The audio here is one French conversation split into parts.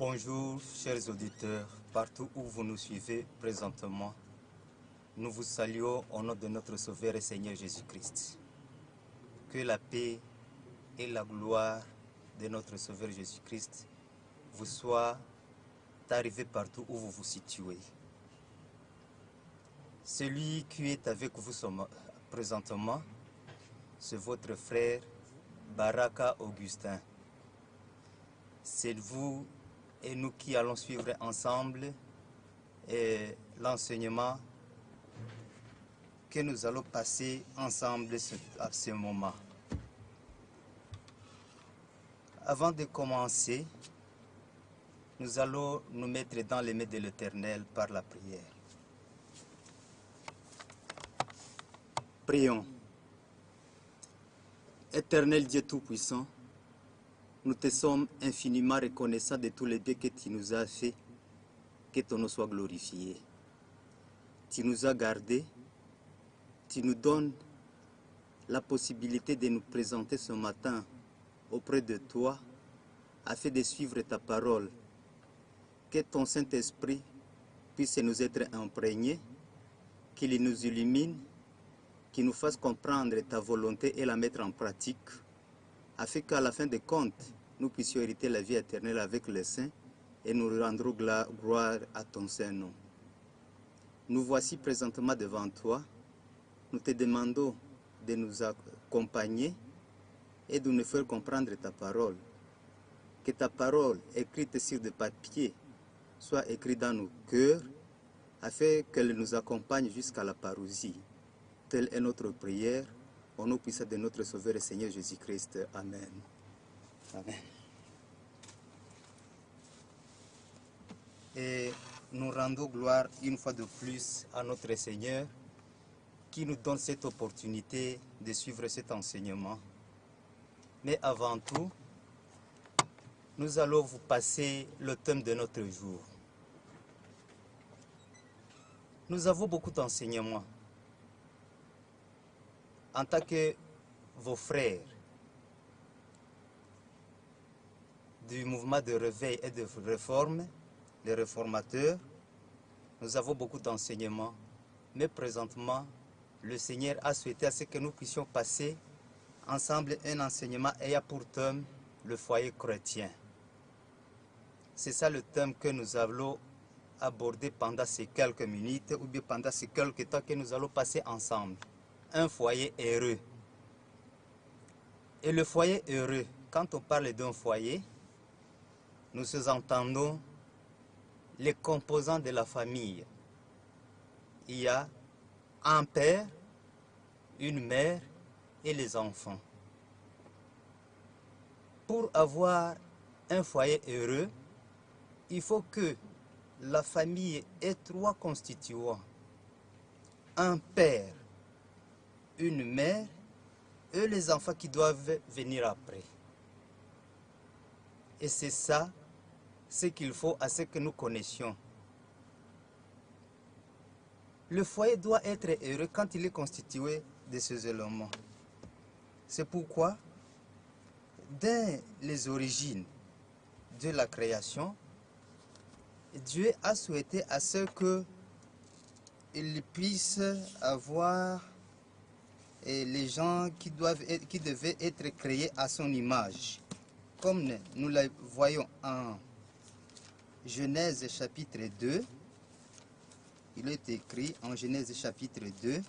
Bonjour, chers auditeurs, partout où vous nous suivez présentement. Nous vous saluons au nom de notre Sauveur et Seigneur Jésus-Christ. Que la paix et la gloire de notre Sauveur Jésus-Christ vous soient arrivées partout où vous vous situez. Celui qui est avec vous présentement, c'est votre frère Baraka Augustin. C'est vous et nous qui allons suivre ensemble l'enseignement que nous allons passer ensemble à ce moment. Avant de commencer, nous allons nous mettre dans les mains de l'Éternel par la prière. Prions. Éternel Dieu Tout-Puissant, nous te sommes infiniment reconnaissants de tous les biens que tu nous as fait, que ton nom soit glorifié. Tu nous as gardés, tu nous donnes la possibilité de nous présenter ce matin auprès de toi, afin de suivre ta parole. Que ton Saint-Esprit puisse nous être imprégné, qu'il nous illumine, qu'il nous fasse comprendre ta volonté et la mettre en pratique, afin qu'à la fin des comptes, nous puissions hériter la vie éternelle avec les saints et nous rendrons gloire à ton Saint-Nom. Nous voici présentement devant toi. Nous te demandons de nous accompagner et de nous faire comprendre ta parole. Que ta parole, écrite sur des papiers, soit écrite dans nos cœurs, afin qu'elle nous accompagne jusqu'à la parousie. Telle est notre prière, au nom puissant de notre Sauveur et Seigneur Jésus-Christ. Amen. Amen. Et nous rendons gloire une fois de plus à notre Seigneur qui nous donne cette opportunité de suivre cet enseignement. Mais avant tout, nous allons vous passer le thème de notre jour. Nous avons beaucoup d'enseignements. En tant que vos frères du mouvement de réveil et de réforme, les réformateurs, nous avons beaucoup d'enseignements, mais présentement, le Seigneur a souhaité à ce que nous puissions passer ensemble un enseignement ayant pour thème le foyer chrétien. C'est ça le thème que nous allons aborder pendant ces quelques minutes ou bien pendant ces quelques temps que nous allons passer ensemble. Un foyer heureux. Et le foyer heureux, quand on parle d'un foyer, nous sous-entendons les composants de la famille. Il y a un père, une mère et les enfants. Pour avoir un foyer heureux, il faut que la famille ait trois constituants. Un père, une mère et les enfants qui doivent venir après. Et c'est ça ce qu'il faut à ce que nous connaissions. Le foyer doit être heureux quand il est constitué de ces éléments. C'est pourquoi, dès les origines de la création, Dieu a souhaité à ce qu'il puisse avoir les gens qui devaient être créés à son image. Comme nous le voyons en Genèse chapitre 2, il est écrit en Genèse chapitre 2,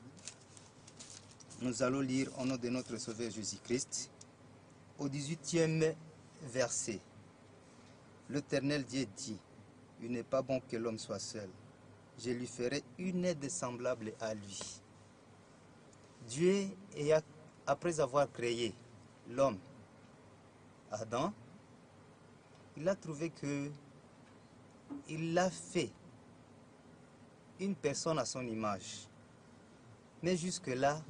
nous allons lire au nom de notre Sauveur Jésus-Christ, au 18e verset. L'Éternel Dieu dit, « Il n'est pas bon que l'homme soit seul. Je lui ferai une aide semblable à lui. » Dieu, après avoir créé l'homme, Adam, il a trouvé que il a fait une personne à son image. Mais jusque-là,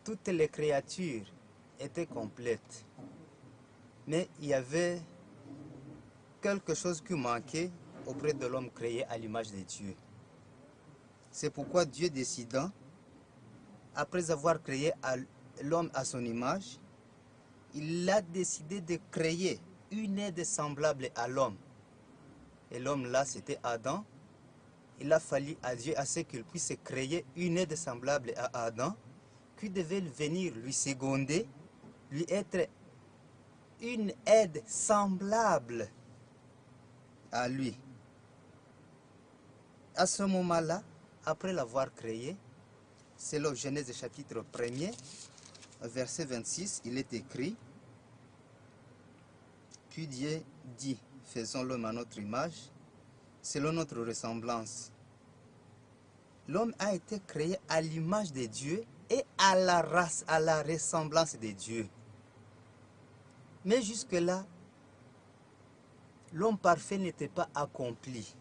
toutes les créatures étaient complètes. Mais il y avait quelque chose qui manquait auprès de l'homme créé à l'image de Dieu. C'est pourquoi Dieu décida, après avoir créé l'homme à son image, il a décidé de créer une aide semblable à l'homme. Et l'homme là, c'était Adam. Il a fallu à Dieu à ce qu'il puisse créer une aide semblable à Adam, qui devait venir lui seconder, lui être une aide semblable à lui. À ce moment-là, après l'avoir créé, selon Genèse chapitre 1er, verset 26, il est écrit: Puis Dieu dit, faisons l'homme à notre image, selon notre ressemblance. L'homme a été créé à l'image de Dieu et à la ressemblance de Dieu. Mais jusque-là, l'homme parfait n'était pas accompli.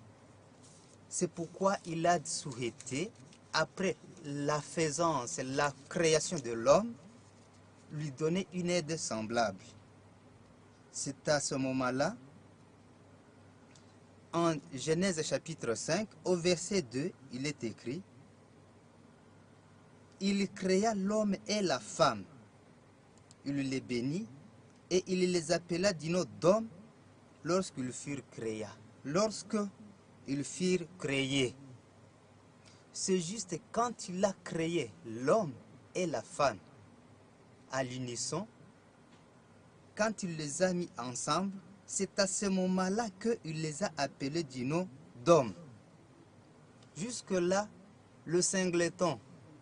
C'est pourquoi il a souhaité, après la faisance, la création de l'homme, lui donner une aide semblable. C'est à ce moment-là, en Genèse chapitre 5, au verset 2, il est écrit: Il créa l'homme et la femme. Il les bénit et il les appela du nom d'homme lorsqu'ils furent créés. Lorsqu'ils furent créés. C'est juste quand il a créé l'homme et la femme à l'unisson, quand il les a mis ensemble, c'est à ce moment-là qu'il les a appelés du nom d'homme. Jusque-là, le singleton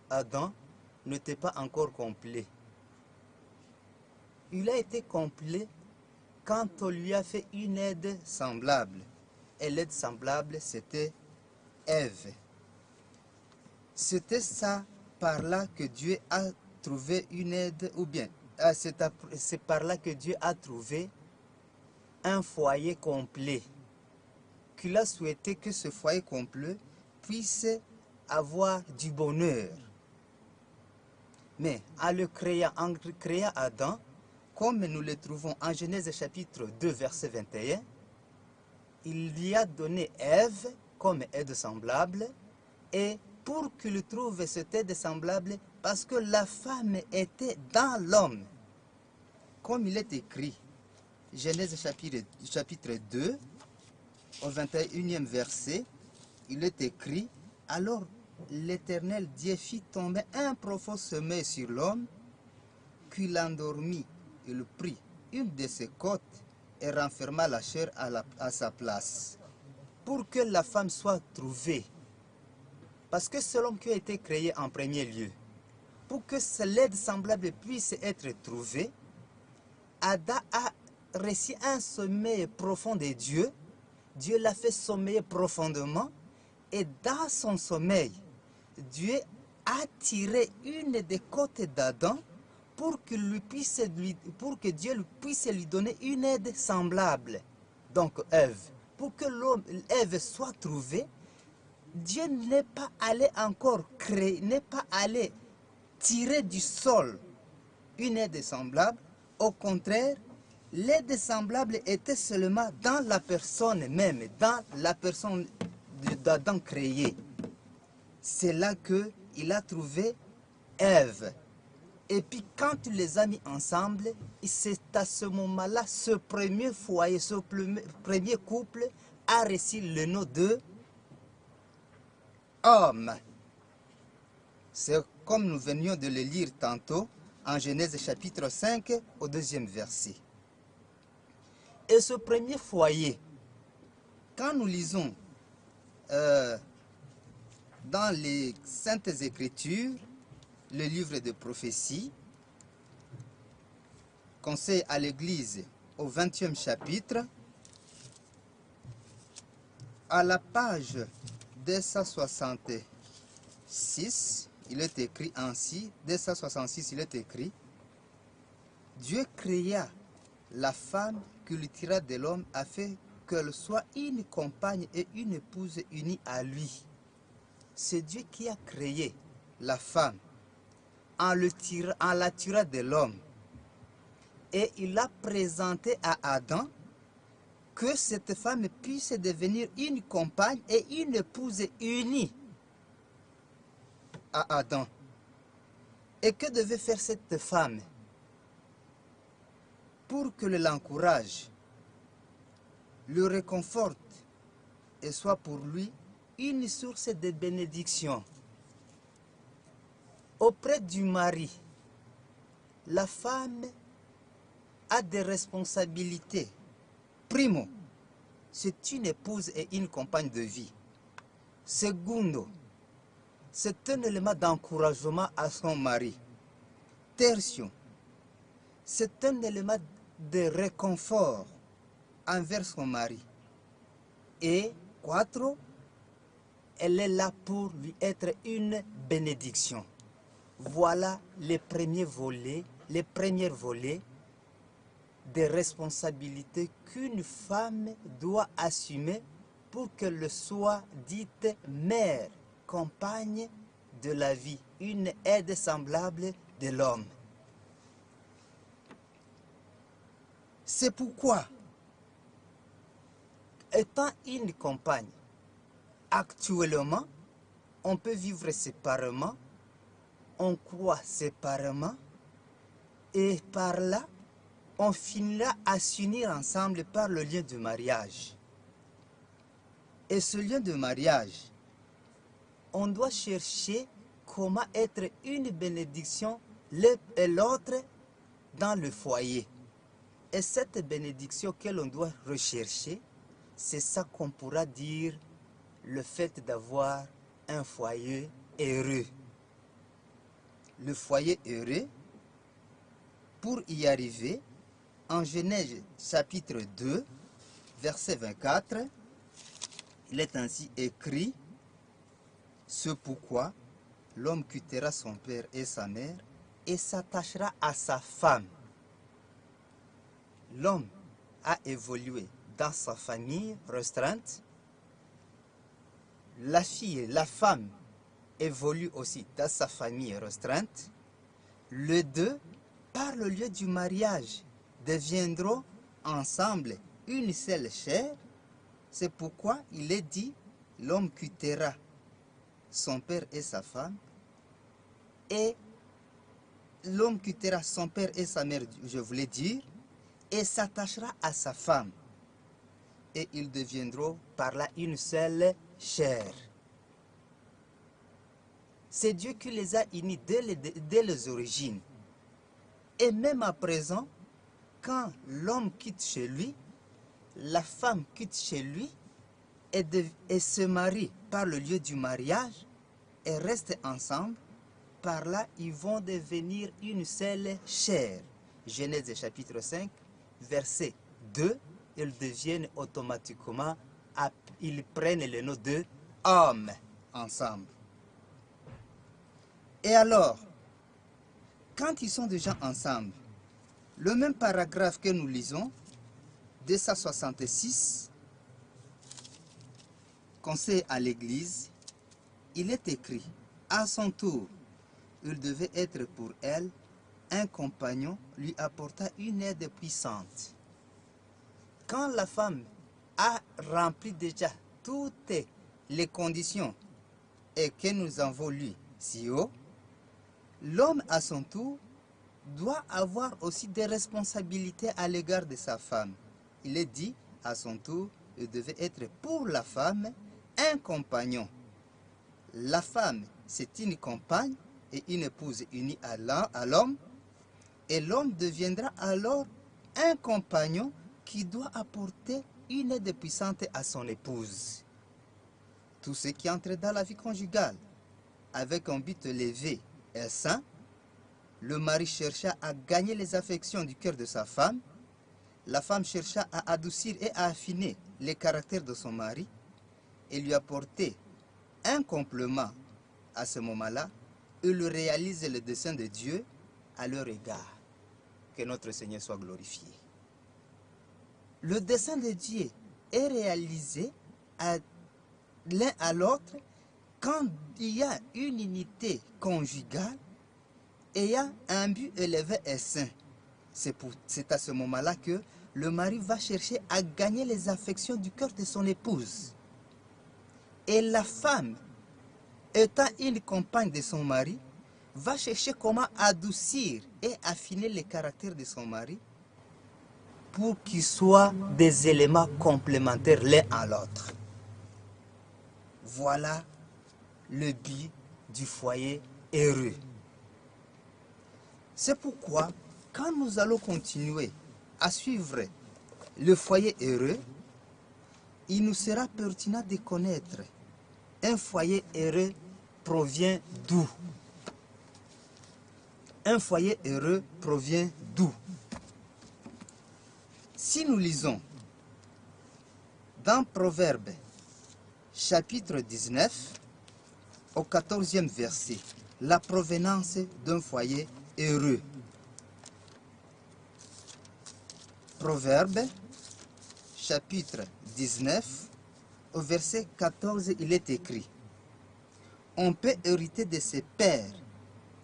Adam n'était pas encore complet. Il a été complet quand on lui a fait une aide semblable. Et l'aide semblable, c'était Ève. C'était ça par là que Dieu a trouvé une aide, ou bien c'est par là que Dieu a trouvé un foyer complet, qu'il a souhaité que ce foyer complet puisse avoir du bonheur. Mais en créant Adam, comme nous le trouvons en Genèse chapitre 2, verset 21, il lui a donné Ève comme aide semblable, et pour qu'il trouve cette aide semblable, parce que la femme était dans l'homme. Comme il est écrit, Genèse chapitre 2, au 21e verset, il est écrit: Alors l'Éternel Dieu fit tomber un profond sommeil sur l'homme, qu'il endormit. Il prit une de ses côtes et renferma la chair à sa place, pour que la femme soit trouvée. Parce que c'est l'homme qui a été créé en premier lieu. Pour que l'aide semblable puisse être trouvée, Adam a reçu un sommeil profond de Dieu. Dieu l'a fait sommeiller profondément. Et dans son sommeil, Dieu a tiré une des côtes d'Adam pour que Dieu puisse lui donner une aide semblable. Donc Ève. Pour que Ève soit trouvée, Dieu n'est pas allé encore créer, n'est pas allé tirer du sol une aide semblable. Au contraire, l'aide semblable était seulement dans la personne même, dans la personne d'Adam créé. C'est là qu'il a trouvé Ève. Et puis quand il les a mis ensemble, c'est à ce moment-là, ce premier foyer, ce premier couple a reçu le nom de homme. C'est comme nous venions de le lire tantôt en Genèse chapitre 5 au 2e verset. Et ce premier foyer, quand nous lisons dans les Saintes Écritures, le livre de prophéties, Conseil à l'Église au 20e chapitre, à la page 266, il est écrit ainsi, 266, il est écrit: Dieu créa la femme qu'il tira de l'homme afin qu'elle soit une compagne et une épouse unie à lui. C'est Dieu qui a créé la femme en la tirant de l'homme. Et il a présenté à Adam que cette femme puisse devenir une compagne et une épouse unie à Adam. Et que devait faire cette femme pour que l'encourage? le réconforte et soit pour lui une source de bénédiction. Auprès du mari, la femme a des responsabilités. Primo, c'est une épouse et une compagne de vie. Secondo, c'est un élément d'encouragement à son mari. Tertio, c'est un élément de réconfort envers son mari. Et quattro, elle est là pour lui être une bénédiction. Voilà les premiers volets des responsabilités qu'une femme doit assumer pour qu'elle soit dite mère, compagne de la vie, une aide semblable de l'homme. C'est pourquoi, étant une compagne, actuellement, on peut vivre séparément, on croit séparément, et par là, on finira à s'unir ensemble par le lien de mariage. Et ce lien de mariage, on doit chercher comment être une bénédiction l'un et l'autre dans le foyer. Et cette bénédiction que l'on doit rechercher, c'est ça qu'on pourra dire le fait d'avoir un foyer heureux. Le foyer heureux, pour y arriver, en Genèse chapitre 2, verset 24, il est ainsi écrit: c'est pourquoi l'homme quittera son père et sa mère et s'attachera à sa femme. L'homme a évolué dans sa famille restreinte. La fille, la femme, évolue aussi dans sa famille restreinte. Les deux, par le lieu du mariage, deviendront ensemble une seule chair. C'est pourquoi il est dit: l'homme quittera son père et sa femme, et l'homme quittera son père et sa mère, je voulais dire, et s'attachera à sa femme. Et ils deviendront par là une seule chair. C'est Dieu qui les a unis dès les origines. Et même à présent, quand l'homme quitte chez lui, la femme quitte chez lui et se marie par le lieu du mariage et restent ensemble, par là ils vont devenir une seule chair. Genèse chapitre 5, verset 2, ils deviennent automatiquement, ils prennent le nom de hommes ensemble. Et alors, quand ils sont déjà ensemble, le même paragraphe que nous lisons, 266, Conseil à l'Église, il est écrit: à son tour, il devait être pour elle un compagnon lui apporta une aide puissante. Quand la femme a rempli déjà toutes les conditions et que nous avons lu si haut, l'homme à son tour doit avoir aussi des responsabilités à l'égard de sa femme. Il est dit, à son tour, il devait être pour la femme un compagnon. La femme, c'est une compagne et une épouse unie à l'homme, et l'homme deviendra alors un compagnon qui doit apporter une aide puissante à son épouse. Tout ce qui entre dans la vie conjugale avec un but élevé et sain, le mari chercha à gagner les affections du cœur de sa femme, la femme chercha à adoucir et à affiner les caractères de son mari et lui apporter un complément à ce moment-là. Il réalise le dessein de Dieu à leur égard. Que notre Seigneur soit glorifié. Le dessein de Dieu est réalisé l'un à l'autre quand il y a une unité conjugale et il y a un but élevé et saint. C'est à ce moment-là que le mari va chercher à gagner les affections du cœur de son épouse. Et la femme, étant une compagne de son mari, va chercher comment adoucir et affiner les caractères de son mari pour qu'ils soient des éléments complémentaires l'un à l'autre. Voilà le but du foyer heureux. C'est pourquoi, quand nous allons continuer à suivre le foyer heureux, il nous sera pertinent de connaître un foyer heureux provient d'où? Un foyer heureux provient d'où? Si nous lisons dans Proverbes chapitre 19 au 14e verset, la provenance d'un foyer heureux. Proverbes chapitre 19 au verset 14, il est écrit: on peut hériter de ses pères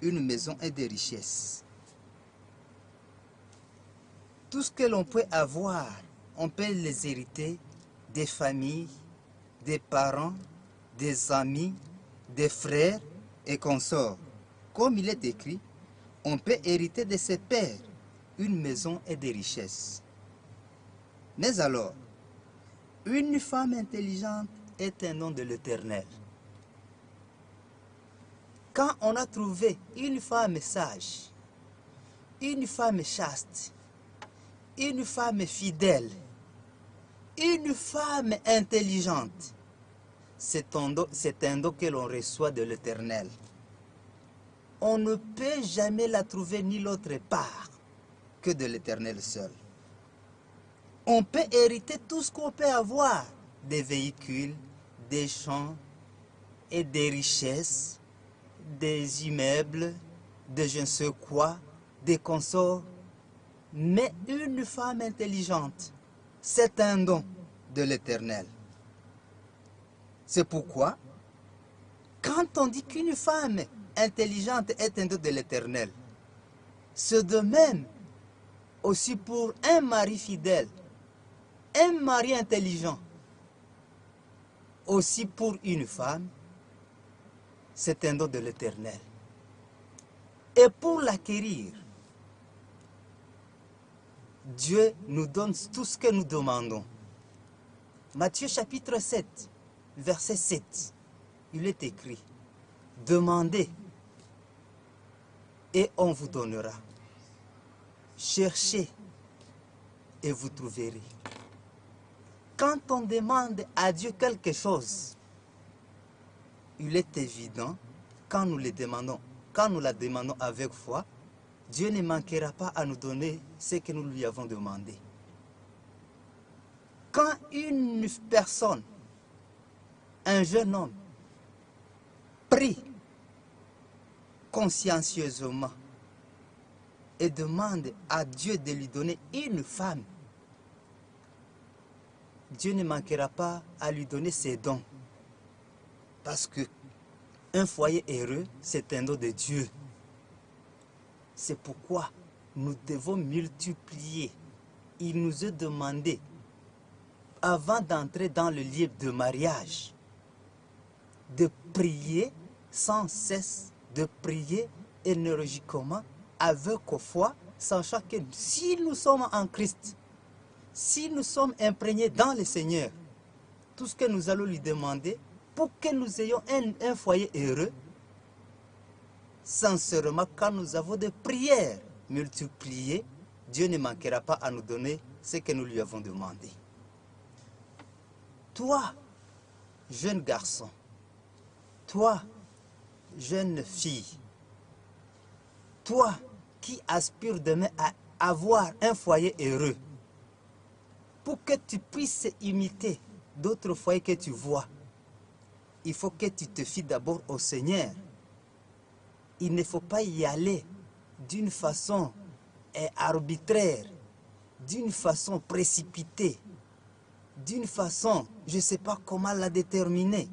une maison et des richesses. Tout ce que l'on peut avoir, on peut les hériter des familles, des parents, des amis, des frères et consorts. Comme il est écrit, on peut hériter de ses pères une maison et des richesses. Mais alors, une femme intelligente est un nom de l'Éternel. Quand on a trouvé une femme sage, une femme chaste, une femme fidèle, une femme intelligente, c'est un don que l'on reçoit de l'Éternel. On ne peut jamais la trouver ni l'autre part que de l'Éternel seul. On peut hériter tout ce qu'on peut avoir, des véhicules, des champs et des richesses, des immeubles, de je ne sais quoi, des consorts. Mais une femme intelligente, c'est un don de l'Éternel. C'est pourquoi, quand on dit qu'une femme intelligente est un don de l'Éternel, c'est de même aussi pour un mari fidèle, un mari intelligent, aussi pour une femme, c'est un don de l'Éternel. Et pour l'acquérir, Dieu nous donne tout ce que nous demandons. Matthieu chapitre 7, verset 7, il est écrit: demandez et on vous donnera. Cherchez et vous trouverez. Quand on demande à Dieu quelque chose, il est évident, quand nous la demandons avec foi, Dieu ne manquera pas à nous donner ce que nous lui avons demandé. Quand une personne, un jeune homme, prie consciencieusement et demande à Dieu de lui donner une femme, Dieu ne manquera pas à lui donner ses dons. Parce que un foyer heureux, c'est un don de Dieu. C'est pourquoi nous devons multiplier. Il nous est demandé, avant d'entrer dans le lieu de mariage, de prier sans cesse, de prier énergiquement, avec foi, sachant que si nous sommes en Christ, si nous sommes imprégnés dans le Seigneur, tout ce que nous allons lui demander, pour que nous ayons un foyer heureux, sincèrement, quand nous avons des prières multipliées, Dieu ne manquera pas à nous donner ce que nous lui avons demandé. Toi, jeune garçon, toi, jeune fille, toi qui aspires demain à avoir un foyer heureux, pour que tu puisses imiter d'autres foyers que tu vois, il faut que tu te fies d'abord au Seigneur. Il ne faut pas y aller d'une façon arbitraire, d'une façon précipitée, d'une façon, je ne sais pas comment la déterminer,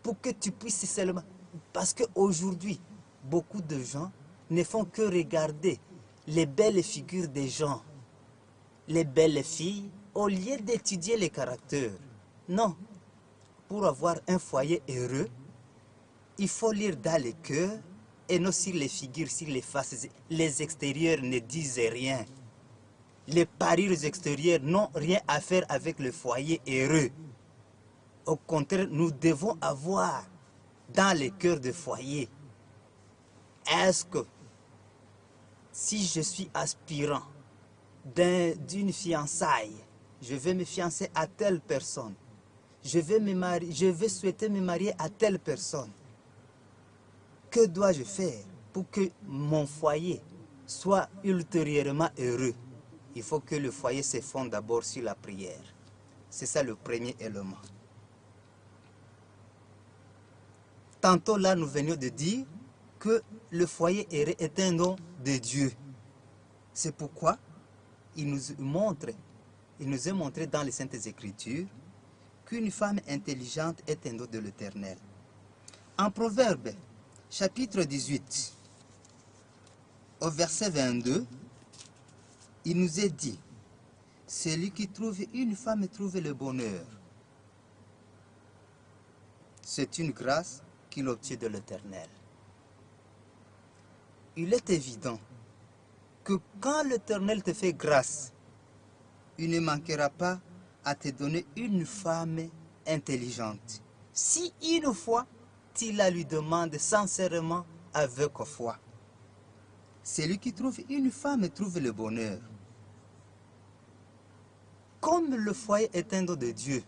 pour que tu puisses seulement... Parce qu'aujourd'hui, beaucoup de gens ne font que regarder les belles figures des gens, les belles filles, au lieu d'étudier les caractères. Non, pour avoir un foyer heureux, il faut lire dans le cœur et non sur les figures, sur les faces. Les extérieurs ne disent rien. Les parures extérieures n'ont rien à faire avec le foyer heureux. Au contraire, nous devons avoir dans les cœurs de foyer, est-ce que si je suis aspirant d'une fiançaille, je vais me fiancer à telle personne, je vais souhaiter me marier à telle personne, que dois-je faire pour que mon foyer soit ultérieurement heureux? Il faut que le foyer se fonde d'abord sur la prière. C'est ça le premier élément. Tantôt là, nous venions de dire que le foyer heureux est un don de Dieu. C'est pourquoi il nous est montré dans les Saintes Écritures qu'une femme intelligente est un don de l'Éternel. En Proverbe, chapitre 18, au verset 22, il nous est dit, « Celui qui trouve une femme trouve le bonheur. C'est une grâce qu'il obtient de l'Éternel. » Il est évident que quand l'Éternel te fait grâce, il ne manquera pas à te donner une femme intelligente. Si une fois, tu la lui demandes sincèrement avec foi. Celui qui trouve une femme trouve le bonheur. Comme le foyer est un don de Dieu,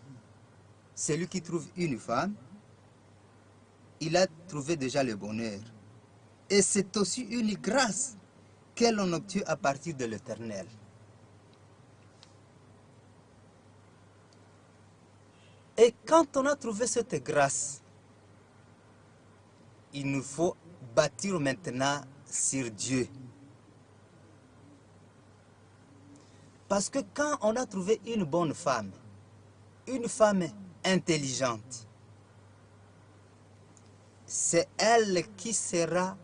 celui qui trouve une femme, il a trouvé déjà le bonheur. Et c'est aussi une grâce que l'on obtient à partir de l'Éternel. Et quand on a trouvé cette grâce, il nous faut bâtir maintenant sur Dieu. Parce que quand on a trouvé une bonne femme, une femme intelligente, c'est elle qui sera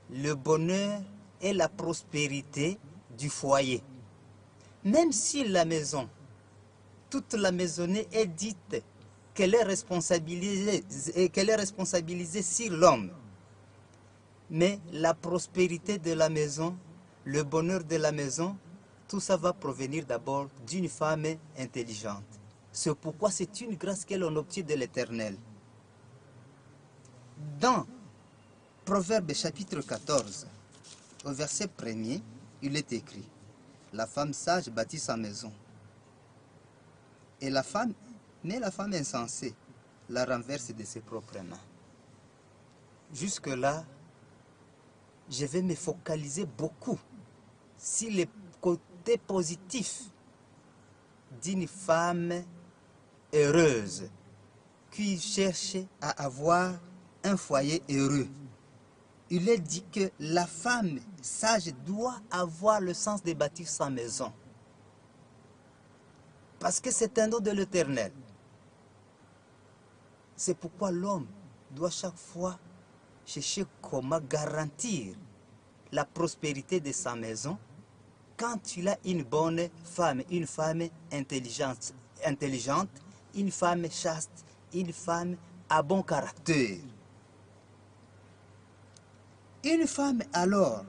le bonheur et la prospérité du foyer. Même si la maison, toute la maisonnée est dite qu'elle est responsabilisée sur l'homme, mais la prospérité de la maison, le bonheur de la maison, tout ça va provenir d'abord d'une femme intelligente. C'est pourquoi c'est une grâce que l'on obtient de l'Éternel. Dans Proverbe chapitre 14, au verset 1er, il est écrit, « La femme sage bâtit sa maison, mais la femme insensée la renverse de ses propres mains. » Jusque-là, je vais me focaliser beaucoup sur les côtés positifs d'une femme heureuse qui cherche à avoir un foyer heureux. Il est dit que la femme sage doit avoir le sens de bâtir sa maison. Parce que c'est un don de l'Éternel. C'est pourquoi l'homme doit chaque fois chercher comment garantir la prospérité de sa maison quand il a une bonne femme, une femme intelligente, une femme chaste, une femme à bon caractère. Une femme alors,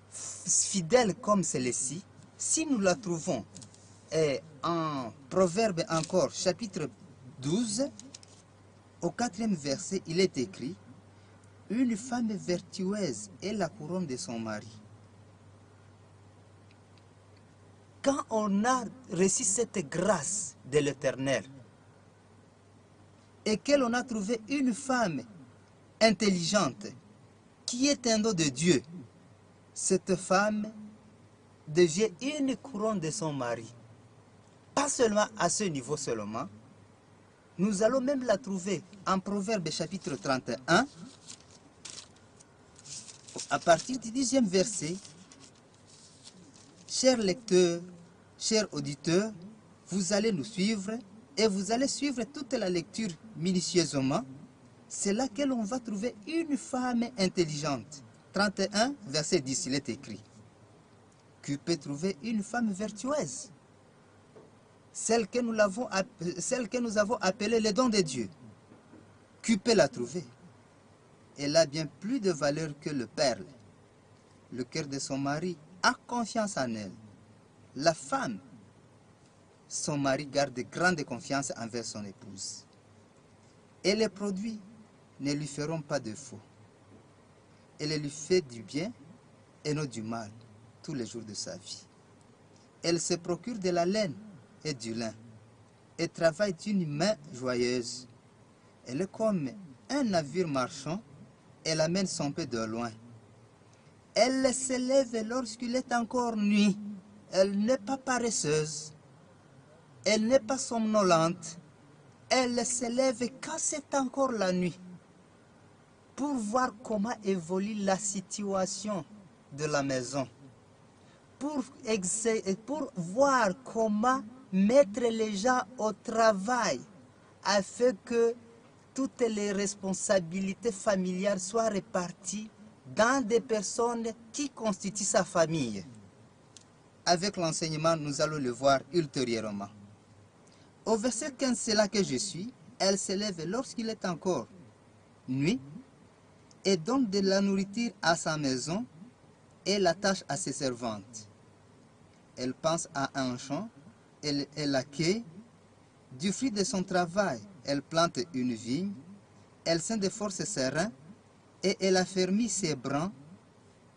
fidèle comme celle-ci, si nous la trouvons en Proverbe encore, chapitre 12, au 4e verset, il est écrit, « Une femme vertueuse est la couronne de son mari. » Quand on a reçu cette grâce de l'Éternel et que l'on a trouvé une femme intelligente qui est un don de Dieu, cette femme devient une couronne de son mari. Pas seulement à ce niveau seulement, nous allons même la trouver en Proverbe chapitre 31, à partir du 10e verset. Chers lecteurs, chers auditeurs, vous allez nous suivre et vous allez suivre toute la lecture minutieusement. C'est là que l'on va trouver une femme intelligente. 31, verset 10, il est écrit. Qui peut trouver une femme vertueuse? Celle que nous avons appelée le don de Dieu. Qui peut la trouver? Elle a bien plus de valeur que le perle. Le cœur de son mari a confiance en elle. la femme, son mari garde grande confiance envers son épouse. Et les produits ne lui feront pas de faux. Elle lui fait du bien et non du mal tous les jours de sa vie. Elle se procure de la laine et du lin et travaille d'une main joyeuse. Elle est comme un navire marchand, elle amène son peu de loin. Elle se lève lorsqu'il est encore nuit. Elle n'est pas paresseuse. Elle n'est pas somnolente. Elle se lève quand c'est encore la nuit pour voir comment évolue la situation de la maison, pour voir comment mettre les gens au travail afin que toutes les responsabilités familiales soient réparties dans des personnes qui constituent sa famille. Avec l'enseignement, nous allons le voir ultérieurement. Au verset 15, c'est là que je suis. Elle se lève lorsqu'il est encore nuit et donne de la nourriture à sa maison et l'attache à ses servantes. Elle pense à un champ, elle accueille du fruit de son travail. Elle plante une vigne, elle sent de forces ses reins et elle affermit ses brans.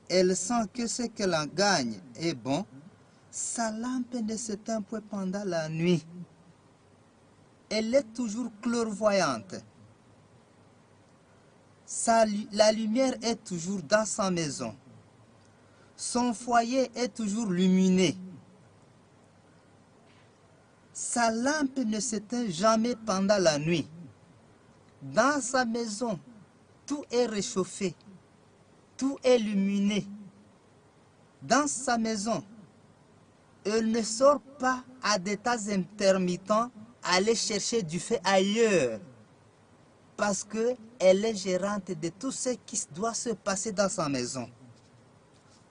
Elle sent que ce qu'elle en gagne est bon. Sa lampe ne s'éteint point pendant la nuit. Elle est toujours clairvoyante. La lumière est toujours dans sa maison. Son foyer est toujours lumineux. Sa lampe ne s'éteint jamais pendant la nuit. Dans sa maison, tout est réchauffé. Tout est lumineux. Dans sa maison, elle ne sort pas à des temps intermittents aller chercher du feu ailleurs. Parce qu'elle est gérante de tout ce qui doit se passer dans sa maison.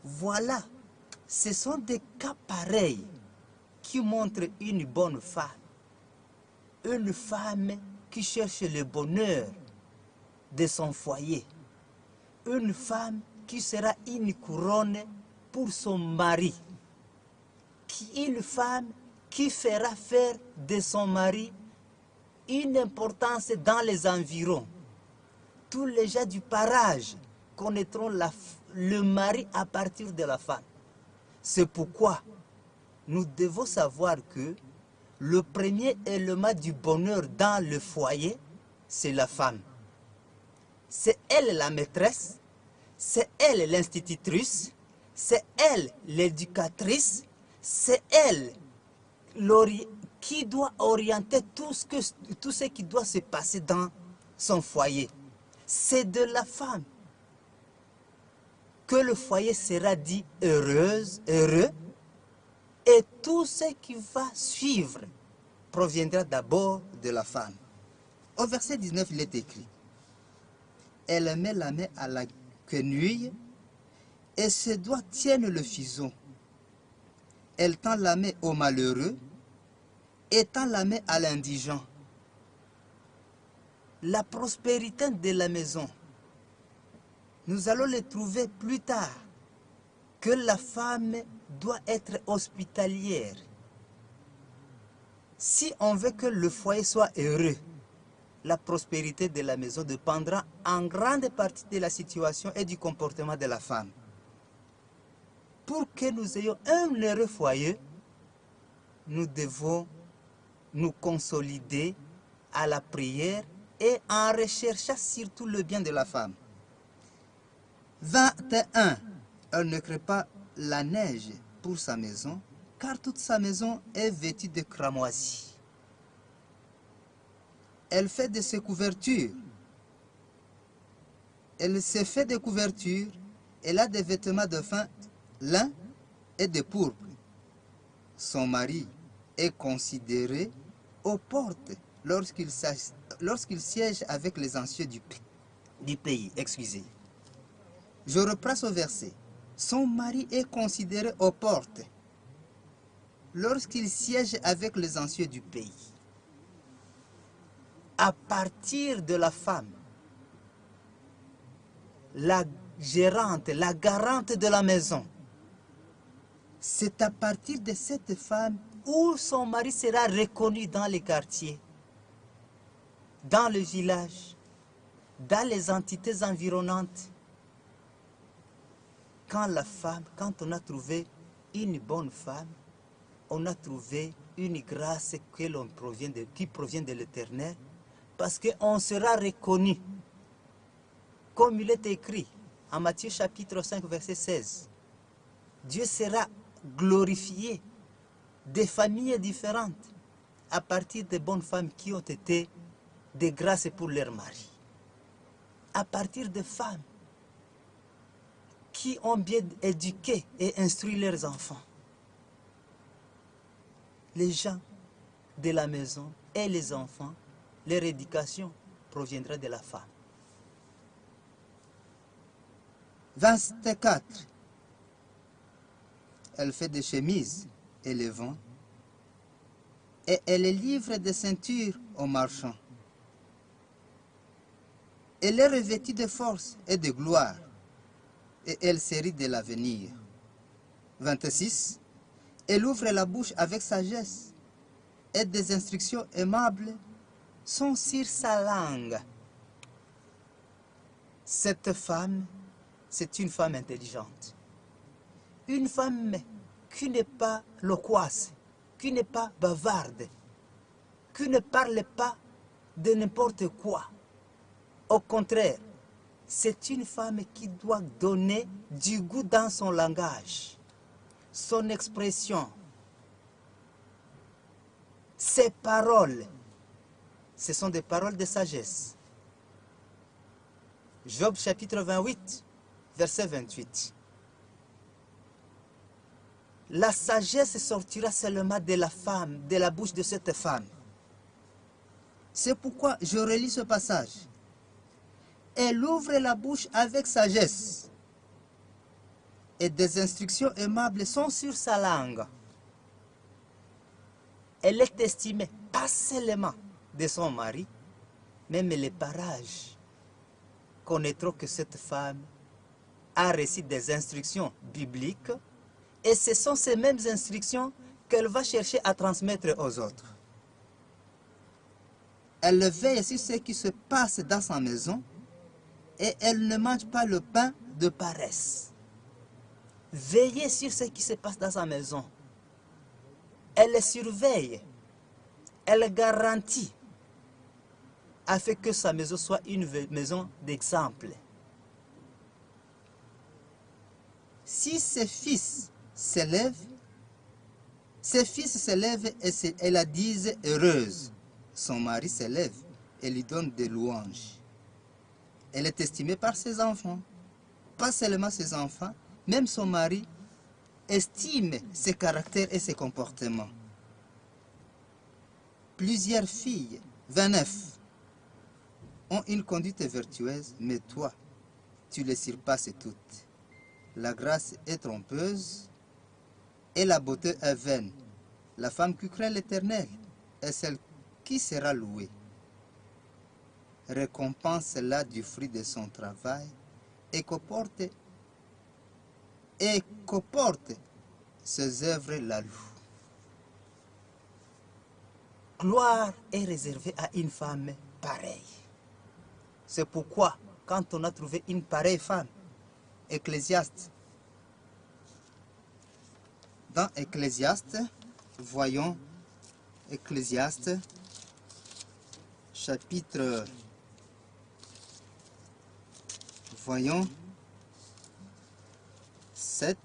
Voilà, ce sont des cas pareils qui montrent une bonne femme. Une femme qui cherche le bonheur de son foyer. Une femme qui sera une couronne pour son mari. Une femme qui fera faire de son mari une importance dans les environs. Tous les gens du parage connaîtront le mari à partir de la femme. C'est pourquoi nous devons savoir que le premier élément du bonheur dans le foyer, c'est la femme. C'est elle la maîtresse, c'est elle l'institutrice, c'est elle l'éducatrice, c'est elle qui doit orienter tout ce qui doit se passer dans son foyer. C'est de la femme que le foyer sera dit heureuse, heureux, et tout ce qui va suivre proviendra d'abord de la femme. Au verset 19, il est écrit: elle met la main à la quenouille et ses doigts tiennent le fuseau. Elle tend la main au malheureux et tend la main à l'indigent. La prospérité de la maison, nous allons le trouver plus tard, que la femme doit être hospitalière. Si on veut que le foyer soit heureux, la prospérité de la maison dépendra en grande partie de la situation et du comportement de la femme. Pour que nous ayons un heureux foyer, nous devons nous consolider à la prière et en recherchant surtout le bien de la femme. 21. Elle ne crée pas la neige pour sa maison, car toute sa maison est vêtue de cramoisie. Elle fait de ses couvertures. Elle se fait des couvertures. Elle a des vêtements de fin lin et de pourpre. Son mari est considéré aux portes lorsqu'il siège avec les anciens du pays. Excusez. Je reprends ce verset. Son mari est considéré aux portes lorsqu'il siège avec les anciens du pays. À partir de la femme, la gérante, la garante de la maison, c'est à partir de cette femme où son mari sera reconnu dans les quartiers, dans le village, dans les entités environnantes. Quand on a trouvé une bonne femme, on a trouvé une grâce qui provient de l'Éternel, parce qu'on sera reconnu, comme il est écrit en Matthieu chapitre 5, verset 16. Dieu sera glorifié des familles différentes à partir des bonnes femmes qui ont été des grâces pour leur mari. À partir de femmes qui ont bien éduqué et instruit leurs enfants. Les gens de la maison et les enfants, leur éducation proviendra de la femme. 24. Elle fait des chemises et les vend, et elle livre des ceintures aux marchands. Elle est revêtue de force et de gloire, et elle se rit de l'avenir. 26. Elle ouvre la bouche avec sagesse, et des instructions aimables sont sur sa langue. Cette femme, c'est une femme intelligente. Une femme qui n'est pas loquace, qui n'est pas bavarde, qui ne parle pas de n'importe quoi. Au contraire, c'est une femme qui doit donner du goût dans son langage, son expression, ses paroles. Ce sont des paroles de sagesse. Job chapitre 28, verset 28. La sagesse sortira seulement de la femme, de la bouche de cette femme. C'est pourquoi je relis ce passage. Elle ouvre la bouche avec sagesse, et des instructions aimables sont sur sa langue. Elle est estimée pas seulement de son mari, même les parages connaîtront que cette femme a reçu des instructions bibliques, et ce sont ces mêmes instructions qu'elle va chercher à transmettre aux autres. Elle veille sur ce qui se passe dans sa maison, et elle ne mange pas le pain de paresse. Veillez sur ce qui se passe dans sa maison. Elle surveille, elle garantit afin que sa maison soit une maison d'exemple. Si ses fils s'élèvent et la disent heureuse, son mari s'élève et lui donne des louanges. Elle est estimée par ses enfants, pas seulement ses enfants, même son mari estime ses caractères et ses comportements. Plusieurs filles, 29, ont une conduite vertueuse, mais toi, tu les surpasses toutes. La grâce est trompeuse et la beauté est vaine. La femme qui craint l'Éternel est celle qui sera louée. Récompense-la du fruit de son travail et qu'opporte ses œuvres la louent. Gloire est réservée à une femme pareille. C'est pourquoi, quand on a trouvé une pareille femme, Ecclésiaste, dans Ecclésiaste, voyons Ecclésiaste, chapitre 7,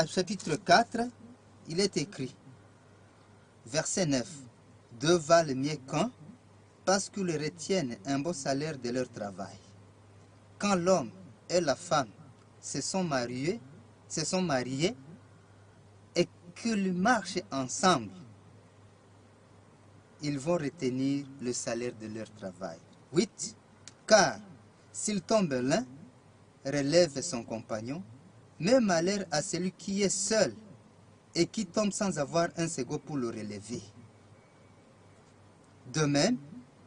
chapitre 4, il est écrit, verset 9, « Deux valent mieux qu'un, parce qu'ils retiennent un bon salaire de leur travail. Quand l'homme et la femme se sont mariés et qu'ils marchent ensemble, ils vont retenir le salaire de leur travail. 8. Car s'il tombe l'un, relève son compagnon, mais malheur à celui qui est seul et qui tombe sans avoir un second pour le relever. De même,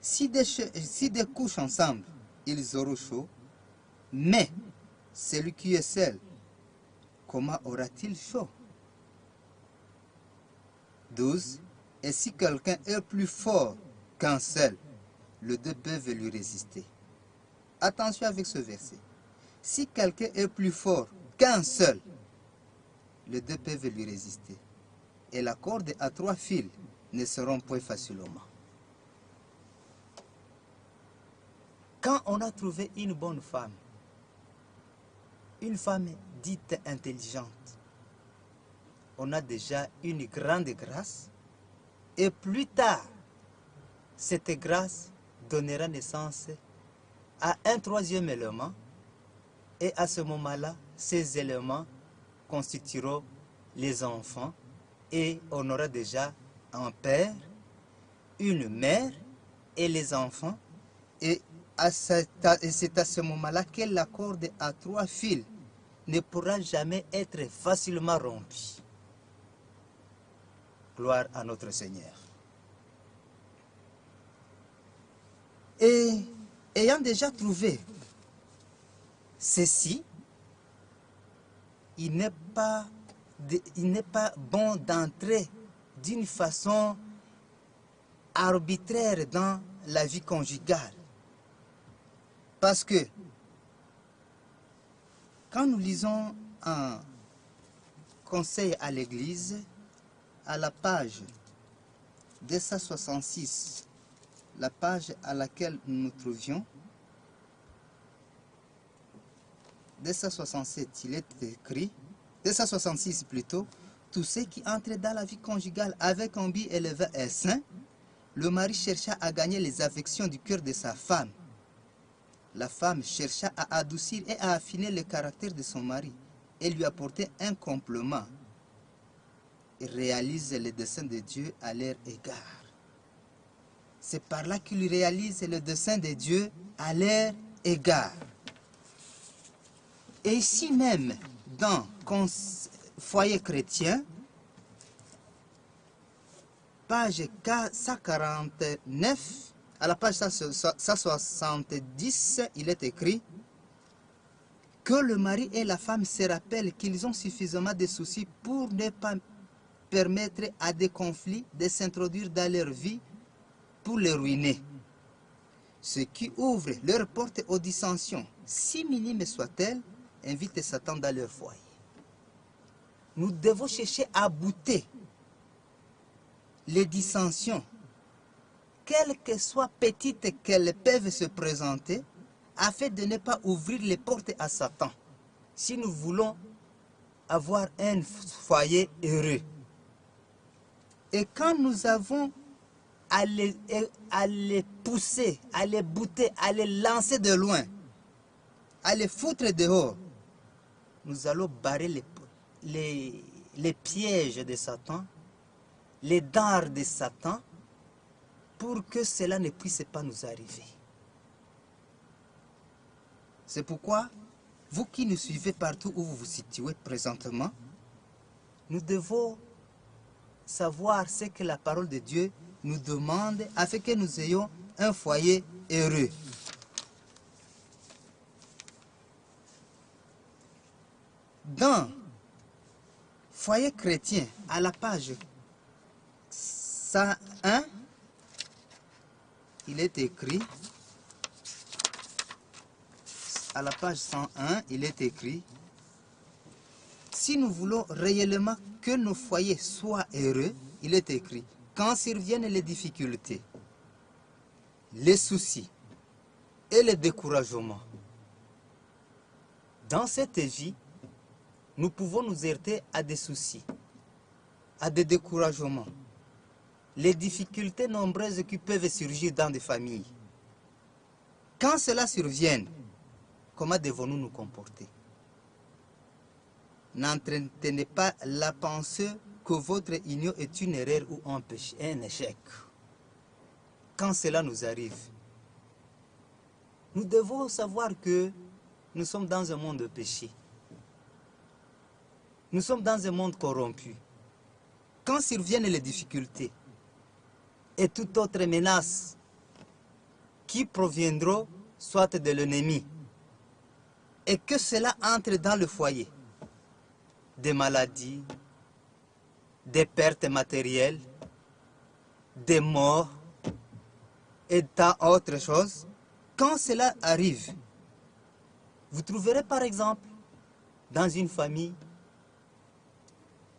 si des couchent ensemble, ils auront chaud, mais celui qui est seul, comment aura-t-il chaud? 12. Et si quelqu'un est plus fort qu'un seul, les deux peuvent lui résister. Attention avec ce verset. Si quelqu'un est plus fort qu'un seul, les deux peuvent lui résister. Et la corde à 3 fils ne se rompt point facilement. Quand on a trouvé une bonne femme dite intelligente, on a déjà une grande grâce, et plus tard, cette grâce donnera naissance à un troisième élément, et à ce moment-là, ces éléments constitueront les enfants, et on aura déjà un père, une mère et les enfants, et c'est à ce moment-là que la corde à 3 fils ne pourra jamais être facilement rompue. Gloire à notre Seigneur. Et ayant déjà trouvé ceci, il n'est pas bon d'entrer d'une façon arbitraire dans la vie conjugale. Parce que quand nous lisons un conseil à l'Église, à la page 266, la page à laquelle nous nous trouvions, 267, il est écrit, 266 plutôt, tout ce qui entre dans la vie conjugale avec un but élevé est saint. Le mari chercha à gagner les affections du cœur de sa femme. La femme chercha à adoucir et à affiner le caractère de son mari et lui apporter un complément. Et réalise le dessein de Dieu à leur égard. C'est par là qu'il réalise le dessein de Dieu à leur égard. Et ici même, dans Foyer chrétien, page 149, à la page 170, il est écrit que le mari et la femme se rappellent qu'ils ont suffisamment de soucis pour ne pas permettre à des conflits de s'introduire dans leur vie pour les ruiner. Ce qui ouvre leur porte aux dissensions, si minimes soient-elles, invite Satan dans leur foyer. Nous devons chercher à bouter les dissensions, quelles que soient petites qu'elles peuvent se présenter, afin de ne pas ouvrir les portes à Satan, si nous voulons avoir un foyer heureux. Et quand nous avons à les pousser, à les bouter, à les lancer de loin, à les foutre dehors, nous allons barrer les pièges de Satan, les dards de Satan, pour que cela ne puisse pas nous arriver. C'est pourquoi, vous qui nous suivez partout où vous vous situez présentement, nous devons savoir ce que la parole de Dieu nous demande afin que nous ayons un foyer heureux. Dans Foyer chrétien, à la page 101, il est écrit, à la page 101, il est écrit, si nous voulons réellement que nos foyers soient heureux, il est écrit, quand surviennent les difficultés, les soucis et les découragements, dans cette vie, nous pouvons nous heurter à des soucis, à des découragements, les difficultés nombreuses qui peuvent surgir dans des familles. Quand cela survient, comment devons-nous nous comporter? N'entraînez pas la pensée que votre union est une erreur ou un péché, un échec. Quand cela nous arrive, nous devons savoir que nous sommes dans un monde de péché. Nous sommes dans un monde corrompu. Quand surviennent les difficultés et toute autre menace qui proviendront soit de l'ennemi et que cela entre dans le foyer, des maladies, des pertes matérielles, des morts et tant autres choses. Quand cela arrive, vous trouverez par exemple dans une famille,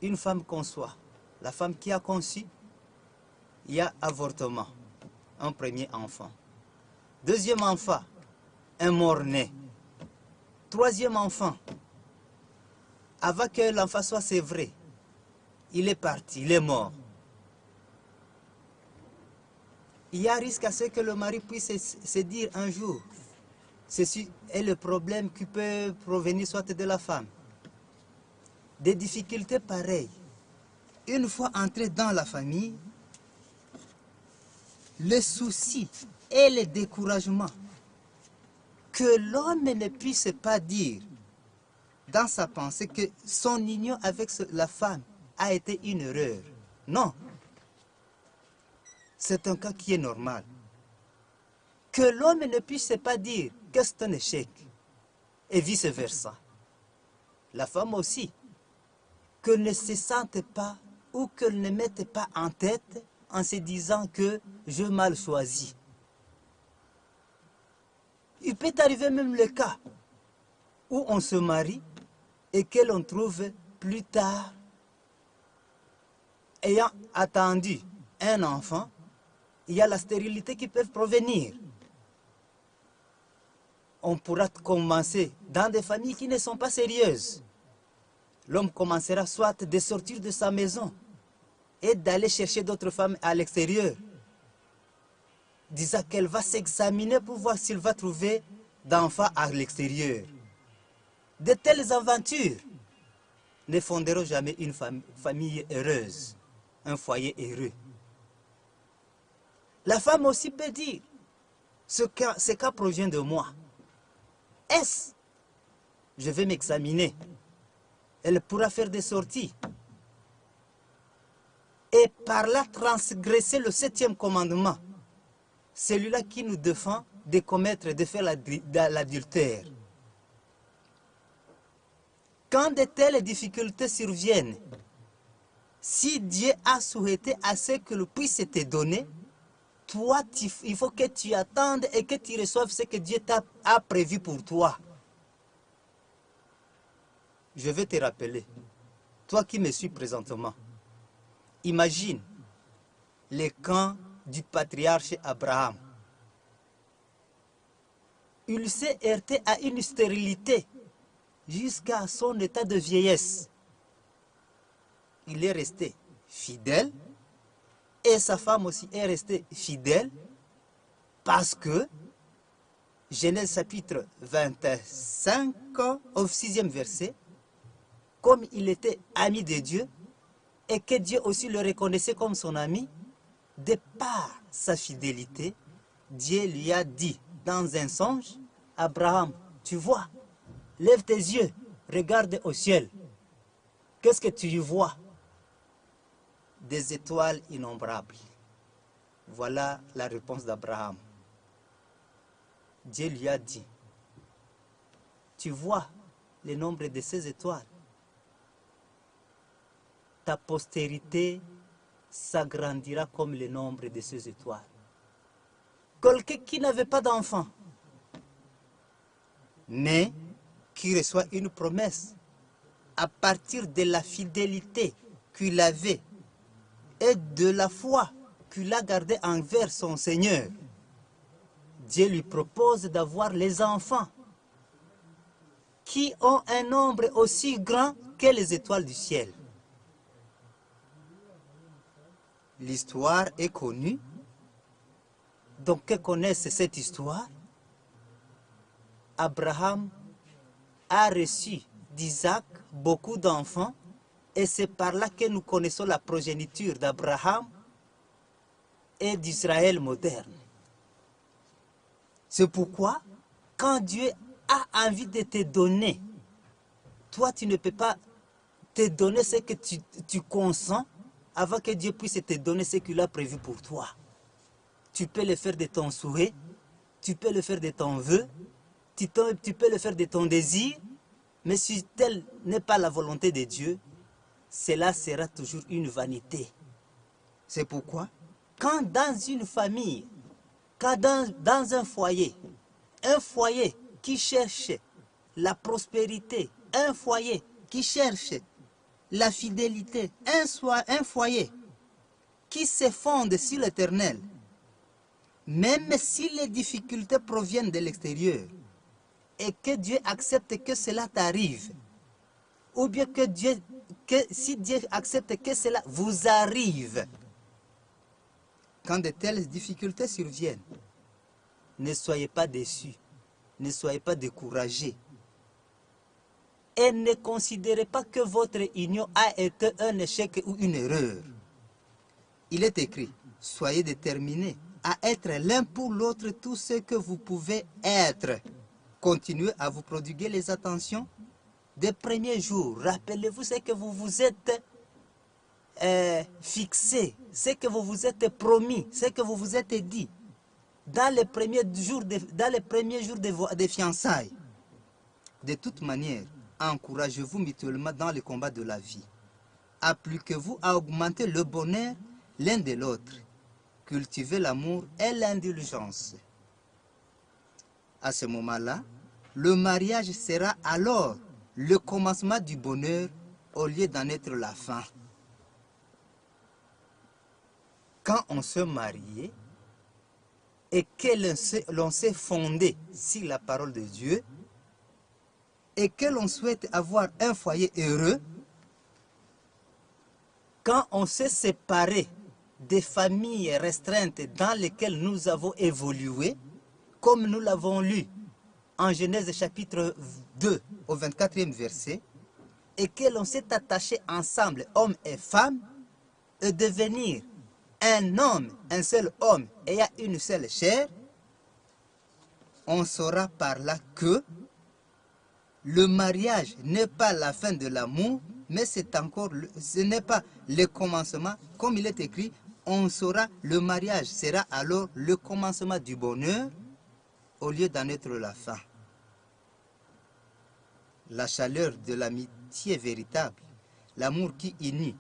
une femme conçoit. La femme qui a conçu, il y a avortement, un premier enfant. Deuxième enfant, un mort-né. Troisième enfant, avant que l'enfant soit sévré, il est parti, il est mort. Il y a risque à ce que le mari puisse se dire un jour, ceci est le problème qui peut provenir soit de la femme. Des difficultés pareilles. Une fois entré dans la famille, le souci et le découragement que l'homme ne puisse pas dire dans sa pensée que son union avec la femme a été une erreur. Non. C'est un cas qui est normal. Que l'homme ne puisse pas dire que c'est un échec et vice-versa. La femme aussi. Qu'elle ne se sente pas ou qu'elle ne mette pas en tête en se disant que je mal choisi. Il peut arriver même le cas où on se marie et que l'on trouve plus tard, ayant attendu un enfant, il y a la stérilité qui peut provenir. On pourra commencer dans des familles qui ne sont pas sérieuses. L'homme commencera soit de sortir de sa maison et d'aller chercher d'autres femmes à l'extérieur, disant qu'elle va s'examiner pour voir s'il va trouver d'enfants à l'extérieur. De telles aventures ne fonderont jamais une famille heureuse, un foyer heureux. La femme aussi peut dire, ce cas provient de moi. Est-ce, je vais m'examiner. Elle pourra faire des sorties. Et par là transgresser le 7e commandement. Celui-là qui nous défend de commettre, de faire l'adultère. Quand de telles difficultés surviennent, si Dieu a souhaité à ce que le puisse te donner, toi, il faut que tu attendes et que tu reçoives ce que Dieu a prévu pour toi. Je vais te rappeler, toi qui me suis présentement, imagine le camp du patriarche Abraham. Il s'est heurté à une stérilité jusqu'à son état de vieillesse. Il est resté fidèle et sa femme aussi est restée fidèle parce que Genèse chapitre 25 au 6e verset, comme il était ami de Dieu et que Dieu aussi le reconnaissait comme son ami, de par sa fidélité, Dieu lui a dit dans un songe, Abraham, tu vois, lève tes yeux, regarde au ciel. Qu'est-ce que tu y vois? Des étoiles innombrables. Voilà la réponse d'Abraham. Dieu lui a dit, tu vois le nombre de ces étoiles. Ta postérité s'agrandira comme le nombre de ces étoiles. Quelqu'un qui n'avait pas d'enfant, mais qui reçoit une promesse à partir de la fidélité qu'il avait et de la foi qu'il a gardée envers son Seigneur. Dieu lui propose d'avoir les enfants qui ont un nombre aussi grand que les étoiles du ciel. L'histoire est connue. Donc, que connaissent cette histoire? Abraham a reçu d'Isaac beaucoup d'enfants et c'est par là que nous connaissons la progéniture d'Abraham et d'Israël moderne. C'est pourquoi, quand Dieu a envie de te donner, toi tu ne peux pas te donner ce que tu consens avant que Dieu puisse te donner ce qu'il a prévu pour toi. Tu peux le faire de ton souhait, tu peux le faire de ton vœu, tu peux le faire de ton désir, mais si telle n'est pas la volonté de Dieu, cela sera toujours une vanité. C'est pourquoi, Quand dans une famille, quand dans un foyer qui cherche la prospérité, un foyer qui cherche la fidélité, un foyer qui se fonde sur l'Éternel, même si les difficultés proviennent de l'extérieur, et que Dieu accepte que cela t'arrive, ou bien si Dieu accepte que cela vous arrive, quand de telles difficultés surviennent, ne soyez pas déçus, ne soyez pas découragés. Et ne considérez pas que votre union a été un échec ou une erreur. il est écrit, soyez déterminés à être l'un pour l'autre tout ce que vous pouvez être. Continuez à vous prodiguer les attentions Des premiers jours, rappelez-vous ce que vous vous êtes fixé, ce que vous vous êtes promis, ce que vous vous êtes dit dans les premiers jours des fiançailles. De toute manière, encouragez-vous mutuellement dans le combat de la vie. Appliquez-vous à augmenter le bonheur l'un de l'autre. Cultivez l'amour et l'indulgence. À ce moment-là, le mariage sera alors le commencement du bonheur au lieu d'en être la fin. Quand on se marie et que l'on s'est fondé sur la parole de Dieu et que l'on souhaite avoir un foyer heureux, quand on s'est séparé des familles restreintes dans lesquelles nous avons évolué, comme nous l'avons lu en Genèse chapitre 2 au 24e verset, et que l'on s'est attaché ensemble, hommes et femmes, et devenir un homme, un seul homme, ayant une seule chair, on saura par là que le mariage n'est pas la fin de l'amour, mais ce n'est pas le commencement. Comme il est écrit, on saura, le mariage sera alors le commencement du bonheur au lieu d'en être la fin. La chaleur de l'amitié véritable, l'amour qui unit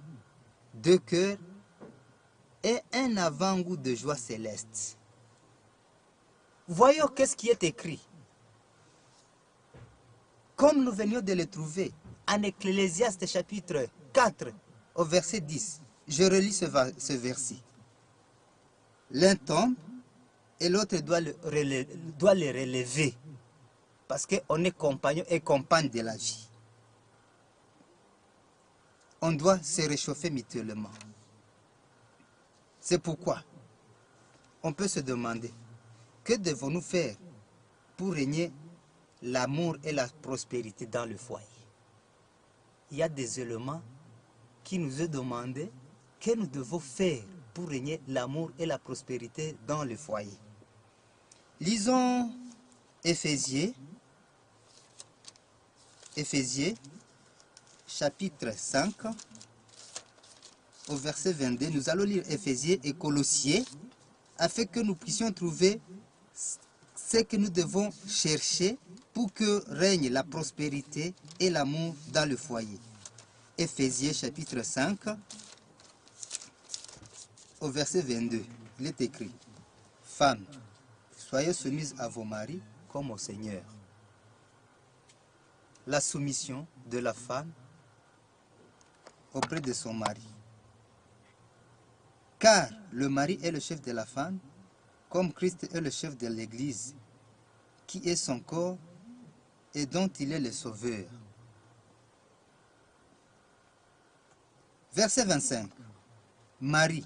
deux cœurs, est un avant-goût de joie céleste. Voyons qu'est-ce qui est écrit. Comme nous venions de le trouver en Ecclésiaste chapitre 4, au verset 10. Je relis ce verset. L'un tombe et l'autre doit le relever. Parce qu'on est compagnon et compagne de la vie. On doit se réchauffer mutuellement. C'est pourquoi on peut se demander, que devons-nous faire pour régner l'amour et la prospérité dans le foyer? Il y a des éléments qui nous est demandé que nous devons faire pour régner l'amour et la prospérité dans le foyer. Lisons Éphésiens chapitre 5 au verset 22. Nous allons lire Éphésiens et Colossiens afin que nous puissions trouver ce que nous devons chercher pour que règne la prospérité et l'amour dans le foyer. Éphésiens chapitre 5 au verset 22. Il est écrit: Femmes, soyez soumises à vos maris comme au Seigneur. La soumission de la femme auprès de son mari. Car le mari est le chef de la femme, comme Christ est le chef de l'Église, qui est son corps et dont il est le sauveur. Verset 25. Marie,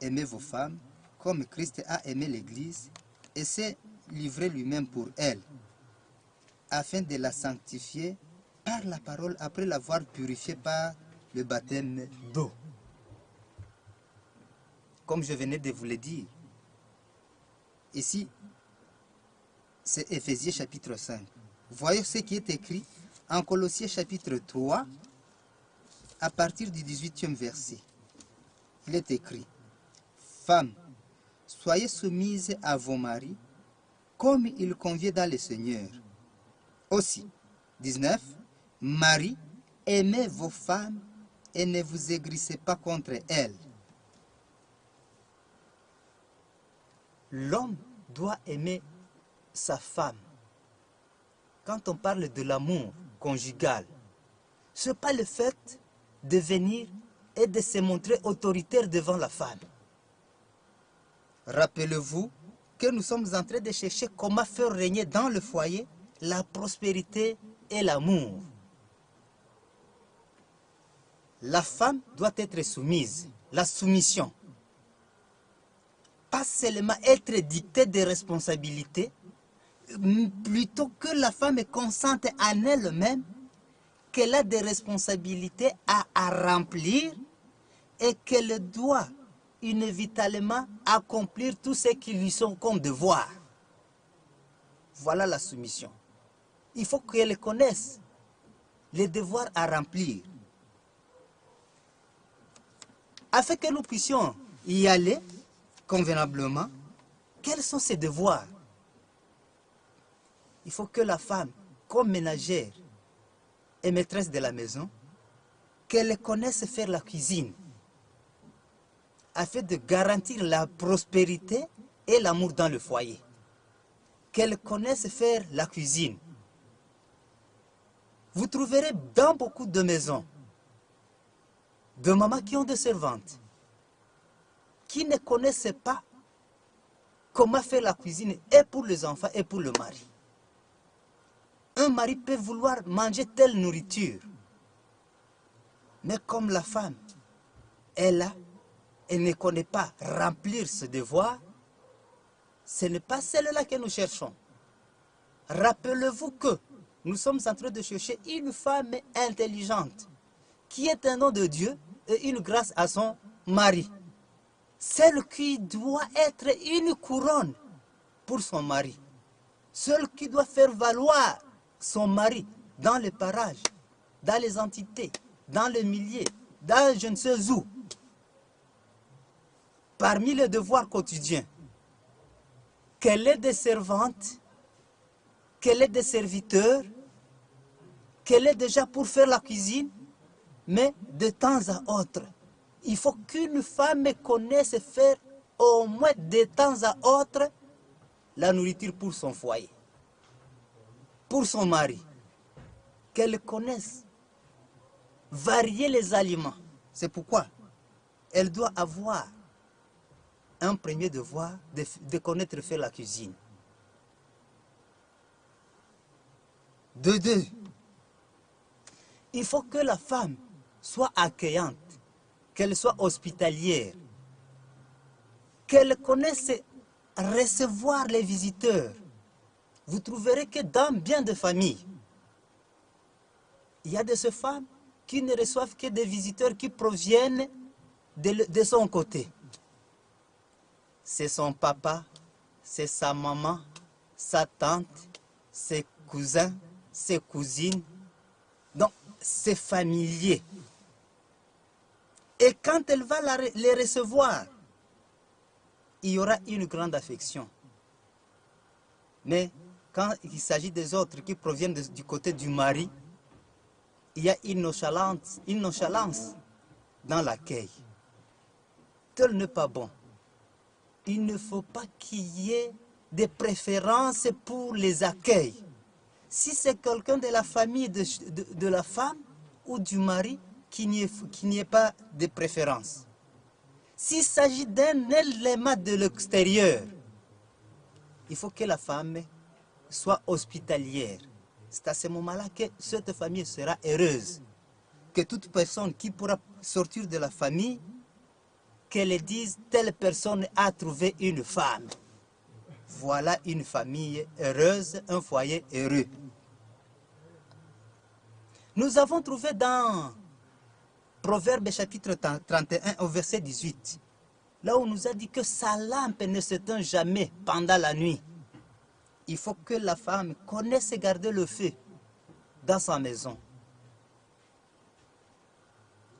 aimez vos femmes, comme Christ a aimé l'Église et s'est livré lui-même pour elle, afin de la sanctifier par la parole après l'avoir purifiée par le baptême d'eau. Comme je venais de vous le dire, ici, c'est Éphésiens chapitre 5. Voyez ce qui est écrit en Colossiens chapitre 3, à partir du 18e verset. Il est écrit: Femmes, soyez soumises à vos maris, comme il convient dans le Seigneur. Aussi, 19, Marie, aimez vos femmes et ne vous aigrissez pas contre elle. L'homme doit aimer sa femme. Quand on parle de l'amour conjugal, ce n'est pas le fait de venir et de se montrer autoritaire devant la femme. Rappelez-vous que nous sommes en train de chercher comment faire régner dans le foyer la prospérité et l'amour. La femme doit être soumise, la soumission. Pas seulement être dictée des responsabilités, plutôt que la femme consente en elle-même qu'elle a des responsabilités à remplir et qu'elle doit inévitablement accomplir tout ce qui lui sont comme devoir. Voilà la soumission. Il faut qu'elle connaisse les devoirs à remplir. Afin que nous puissions y aller convenablement, quels sont ses devoirs? Il faut que la femme, comme ménagère et maîtresse de la maison, qu'elle connaisse faire la cuisine, afin de garantir la prospérité et l'amour dans le foyer. Qu'elle connaisse faire la cuisine. Vous trouverez dans beaucoup de maisons de mamans qui ont des servantes, qui ne connaissent pas comment faire la cuisine et pour les enfants et pour le mari. Un mari peut vouloir manger telle nourriture, mais comme la femme elle ne connaît pas remplir ce devoir, ce n'est pas celle-là que nous cherchons. Rappelez-vous que nous sommes en train de chercher une femme intelligente, qui est un nom de Dieu et une grâce à son mari. Celle qui doit être une couronne pour son mari. Celle qui doit faire valoir son mari dans les parages, dans les entités, dans les milliers, dans je ne sais où. Parmi les devoirs quotidiens, qu'elle ait des servantes, qu'elle ait des serviteurs, qu'elle ait déjà pour faire la cuisine, mais de temps à autre, il faut qu'une femme connaisse faire au moins de temps à autre la nourriture pour son foyer, pour son mari. Qu'elle connaisse varier les aliments. C'est pourquoi elle doit avoir un premier devoir de connaître faire la cuisine. De deux, il faut que la femme soit accueillante, qu'elle soit hospitalière, qu'elle connaisse recevoir les visiteurs. Vous trouverez que dans bien de familles, il y a de ces femmes qui ne reçoivent que des visiteurs qui proviennent de son côté. C'est son papa, c'est sa maman, sa tante, ses cousins, ses cousines. Donc, c'est familier. Et quand elle va les recevoir, il y aura une grande affection. Mais quand il s'agit des autres qui proviennent du côté du mari, il y a une nonchalance dans l'accueil. Tel n'est pas bon. Il ne faut pas qu'il y ait des préférences pour les accueils. Si c'est quelqu'un de la famille de la femme ou du mari, qu'il n'y ait pas de préférence. S'il s'agit d'un élément de l'extérieur, il faut que la femme soit hospitalière. C'est à ce moment-là que cette famille sera heureuse. Que toute personne qui pourra sortir de la famille, qu'elle dise telle personne a trouvé une femme. Voilà une famille heureuse, un foyer heureux. Nous avons trouvé dans Proverbe chapitre 31 au verset 18, là où on nous a dit que sa lampe ne s'éteint jamais pendant la nuit. Il faut que la femme connaisse garder le feu dans sa maison.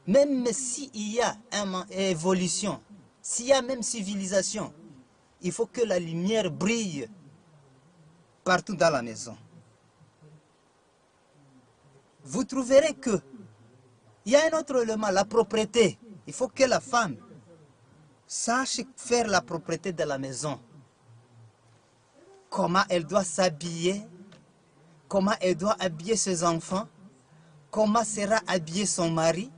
Même s'il y a une évolution, s'il y a même civilisation, il faut que la lumière brille partout dans la maison. Vous trouverez que Il y a un autre élément, la propreté. Il faut que la femme sache faire la propreté de la maison. Comment elle doit s'habiller, comment elle doit habiller ses enfants, comment sera habillé son mari.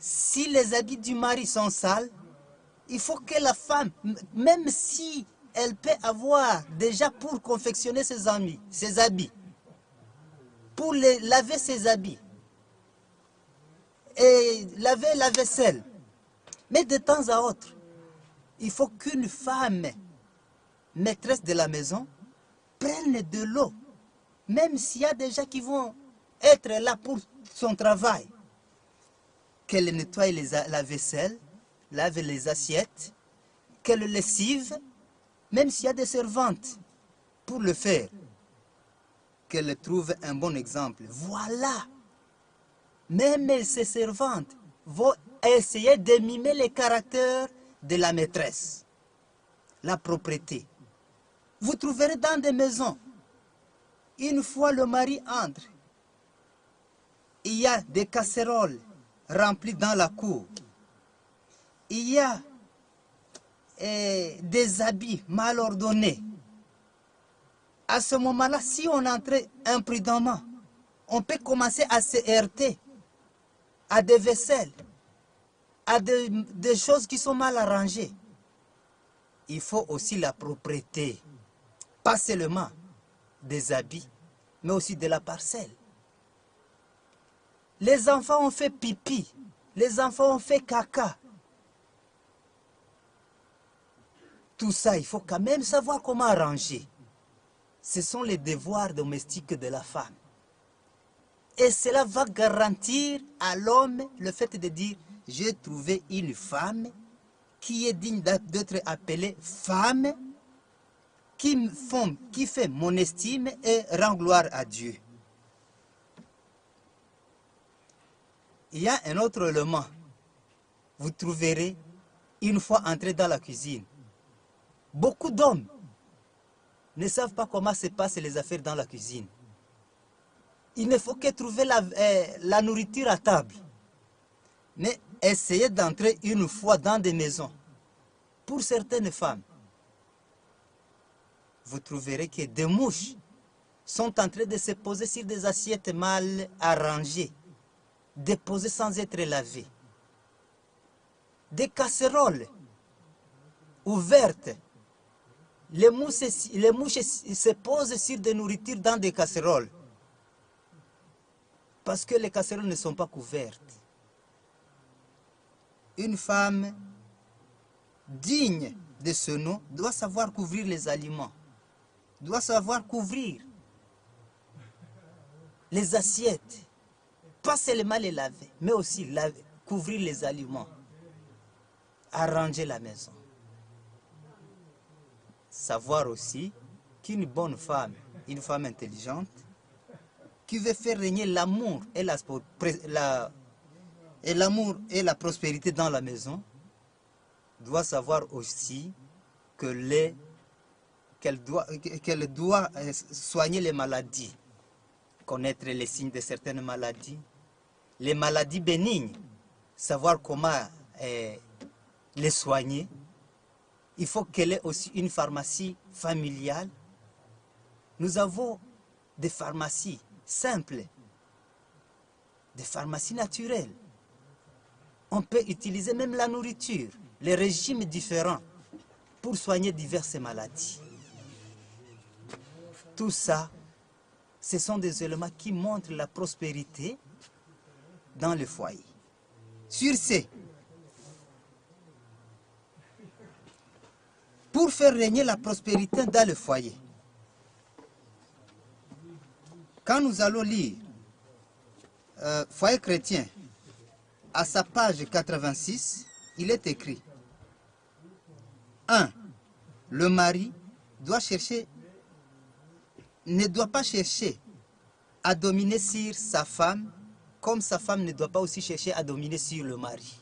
Si les habits du mari sont sales, il faut que la femme, même si elle peut avoir déjà pour confectionner ses habits, pour laver ses habits et laver la vaisselle, mais de temps à autre, il faut qu'une femme, maîtresse de la maison, prenne de l'eau, même s'il y a des gens qui vont être là pour son travail, qu'elle nettoie la vaisselle, lave les assiettes, qu'elle lessive, même s'il y a des servantes pour le faire, qu'elle trouve un bon exemple. Voilà. Même ces servantes vont essayer de mimer les caractères de la maîtresse. La propreté. Vous trouverez dans des maisons, une fois le mari entre, il y a des casseroles remplies dans la cour. Il y a des habits mal ordonnés. À ce moment-là, si on entrait imprudemment, on peut commencer à se heurter à des vaisselles, à des choses qui sont mal arrangées. Il faut aussi la propreté, pas seulement des habits, mais aussi de la parcelle. Les enfants ont fait pipi, les enfants ont fait caca. Tout ça, il faut quand même savoir comment arranger. Ce sont les devoirs domestiques de la femme. Et cela va garantir à l'homme le fait de dire « J'ai trouvé une femme qui est digne d'être appelée femme, qui fait mon estime et rend gloire à Dieu. » Il y a un autre élément. Vous trouverez, une fois entré dans la cuisine, beaucoup d'hommes ne savent pas comment se passent les affaires dans la cuisine. Il ne faut que trouver la nourriture à table. Mais essayez d'entrer une fois dans des maisons. Pour certaines femmes, vous trouverez que des mouches sont en train de se poser sur des assiettes mal arrangées, déposées sans être lavées. Des casseroles ouvertes. Les mouches se posent sur des nourritures dans des casseroles. Parce que les casseroles ne sont pas couvertes. Une femme digne de ce nom doit savoir couvrir les aliments, doit savoir couvrir les assiettes, pas seulement les laver, mais aussi couvrir les aliments, arranger la maison. Savoir aussi qu'une bonne femme, une femme intelligente, qui veut faire régner l'amour et la prospérité dans la maison, doit savoir aussi qu'elle doit soigner les maladies, connaître les signes de certaines maladies, les maladies bénignes, savoir comment les soigner. Il faut qu'elle ait aussi une pharmacie familiale. Nous avons des pharmacies simples, des pharmacies naturelles. On peut utiliser même la nourriture, les régimes différents pour soigner diverses maladies. Tout ça, ce sont des éléments qui montrent la prospérité dans le foyer. Sur ce, pour faire régner la prospérité dans le foyer, quand nous allons lire Foyer chrétien, à sa page 86, il est écrit 1. Le mari ne doit pas chercher à dominer sur sa femme, comme sa femme ne doit pas aussi chercher à dominer sur le mari.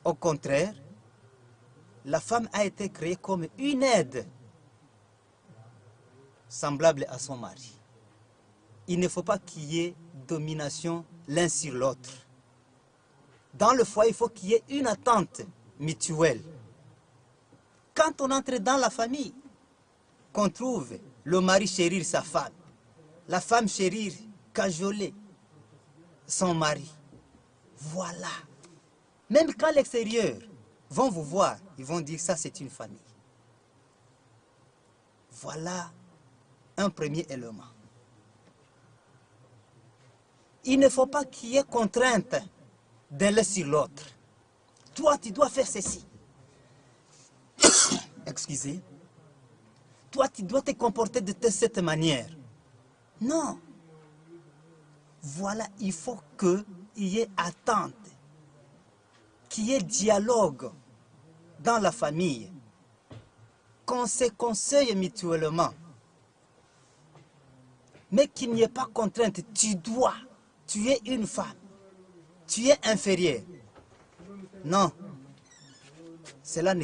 Au contraire, la femme a été créée comme une aide semblable à son mari. il ne faut pas qu'il y ait domination l'un sur l'autre. Dans le foyer, il faut qu'il y ait une attente mutuelle. Quand on entre dans la famille, qu'on trouve le mari chérir sa femme, la femme chérir, cajoler son mari, voilà. Même quand l'extérieur vont vous voir, ils vont dire ça c'est une famille. Voilà un premier élément. Il ne faut pas qu'il y ait contrainte d'un l'un sur l'autre. Toi, tu dois faire ceci. Excusez. Toi, tu dois te comporter de cette manière. Non. Voilà, il faut qu'il y ait attente, qu'il y ait dialogue dans la famille, qu'on se conseille mutuellement, mais qu'il n'y ait pas contrainte. Tu es une femme, tu es inférieure. Non, cela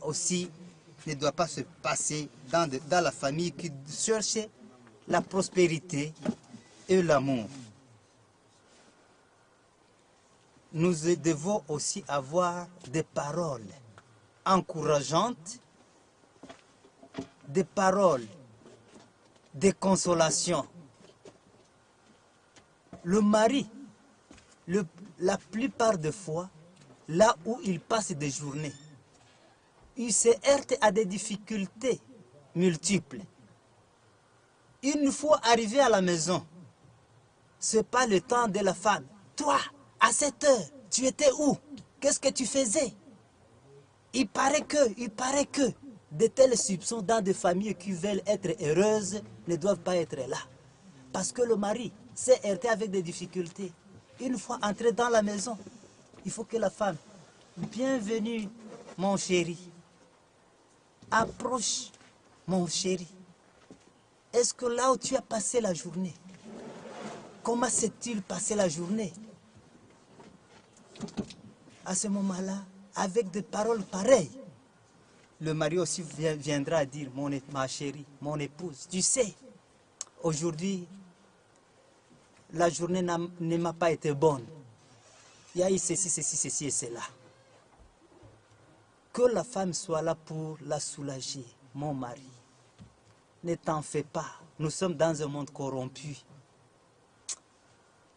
aussi ne doit pas se passer dans la famille qui cherche la prospérité et l'amour. Nous devons aussi avoir des paroles encourageantes, des paroles de consolation. Le mari, la plupart des fois, là où il passe des journées, il se heurte à des difficultés multiples. Une fois arrivé à la maison, ce n'est pas le temps de la femme. Toi, à cette heure, tu étais où? Qu'est-ce que tu faisais? Il paraît que de tels soupçons dans des familles qui veulent être heureuses ne doivent pas être là. Parce que le mari s'est heurté avec des difficultés. Une fois entré dans la maison, il faut que la femme, bienvenue mon chéri, approche mon chéri. Est-ce que là où tu as passé la journée, comment s'est-il passé la journée? À ce moment-là, avec des paroles pareilles, le mari aussi viendra dire, ma chérie, mon épouse, tu sais, aujourd'hui, la journée ne m'a pas été bonne. Il y a eu ceci et cela. Que la femme soit là pour la soulager, mon mari. Ne t'en fais pas, nous sommes dans un monde corrompu.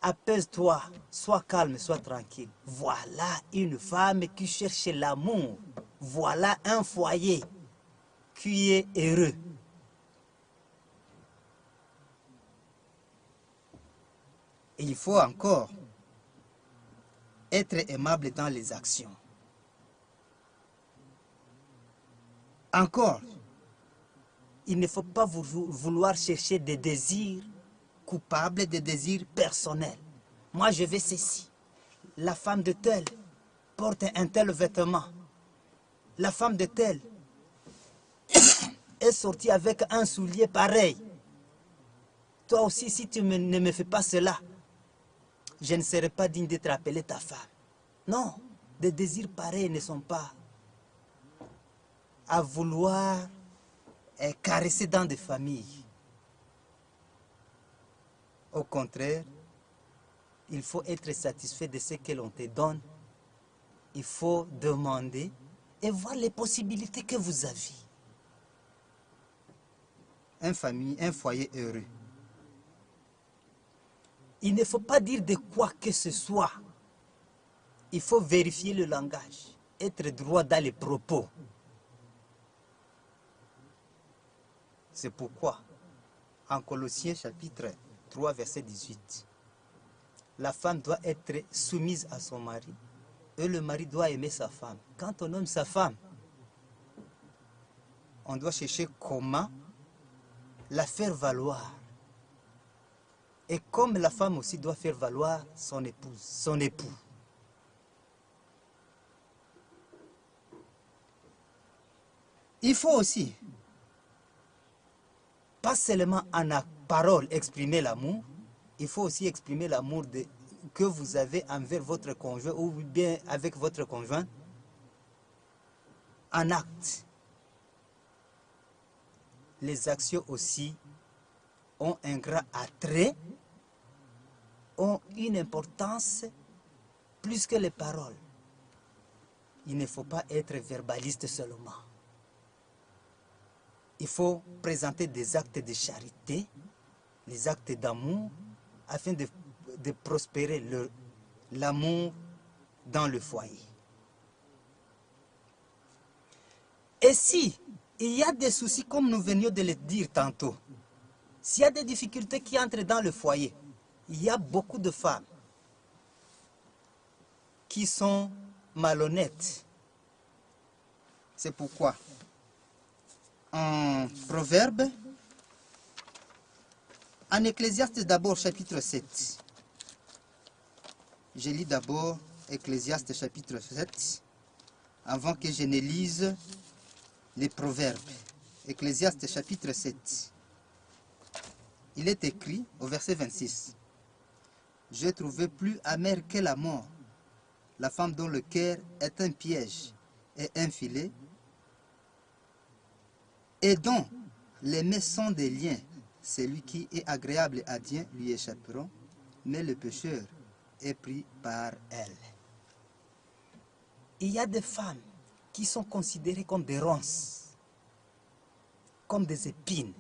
Apaise-toi, sois calme, sois tranquille. Voilà une femme qui cherche l'amour. Voilà un foyer qui est heureux. Et il faut encore être aimable dans les actions. Encore, il ne faut pas vouloir chercher des désirs coupables, des désirs personnels. Moi, je veux ceci. La femme de tel porte un tel vêtement. La femme de tel est sortie avec un soulier pareil. Toi aussi, si tu ne me fais pas cela, je ne serai pas digne d'être appelée ta femme. Non, des désirs pareils ne sont pas à vouloir caresser dans des familles. Au contraire, il faut être satisfait de ce que l'on te donne. Il faut demander et voir les possibilités que vous avez. un foyer heureux. Il ne faut pas dire de quoi que ce soit. Il faut vérifier le langage, être droit dans les propos. C'est pourquoi, en Colossiens chapitre 3, verset 18, la femme doit être soumise à son mari et le mari doit aimer sa femme. Quand on aime sa femme, on doit chercher comment la faire valoir. Et comme la femme aussi doit faire valoir son épouse, son époux. Il faut aussi, pas seulement en parole exprimer l'amour, il faut aussi exprimer l'amour que vous avez envers votre conjoint ou bien avec votre conjoint en acte. Les actions aussi ont un grand attrait, ont une importance plus que les paroles. Il ne faut pas être verbaliste seulement. Il faut présenter des actes de charité, les actes d'amour, afin de prospérer l'amour dans le foyer. Et si il y a des soucis, comme nous venions de le dire tantôt, s'il y a des difficultés qui entrent dans le foyer, il y a beaucoup de femmes qui sont malhonnêtes. C'est pourquoi, en Proverbe, en Ecclésiaste d'abord, chapitre 7, je lis d'abord Ecclésiaste chapitre 7, avant que je ne lise les Proverbes. Ecclésiaste chapitre 7. Il est écrit au verset 26. J'ai trouvé plus amer que la mort, la femme dont le cœur est un piège et un filet, et dont les mains sont des liens. Celui qui est agréable à Dieu lui échapperont, mais le pécheur est pris par elle. Il y a des femmes qui sont considérées comme des ronces, comme des épines.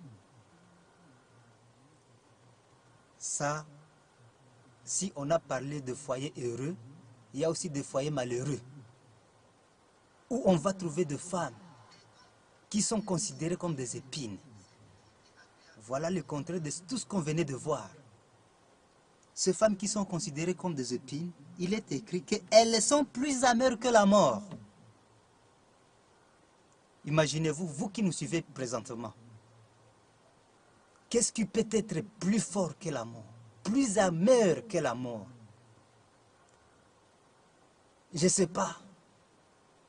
Ça, si on a parlé de foyers heureux, il y a aussi des foyers malheureux, où on va trouver des femmes qui sont considérées comme des épines. Voilà le contraire de tout ce qu'on venait de voir. Ces femmes qui sont considérées comme des épines, il est écrit qu'elles sont plus amères que la mort. Imaginez-vous, vous qui nous suivez présentement, qu'est-ce qui peut être plus fort que la mort, plus amer que la mort? Je ne sais pas,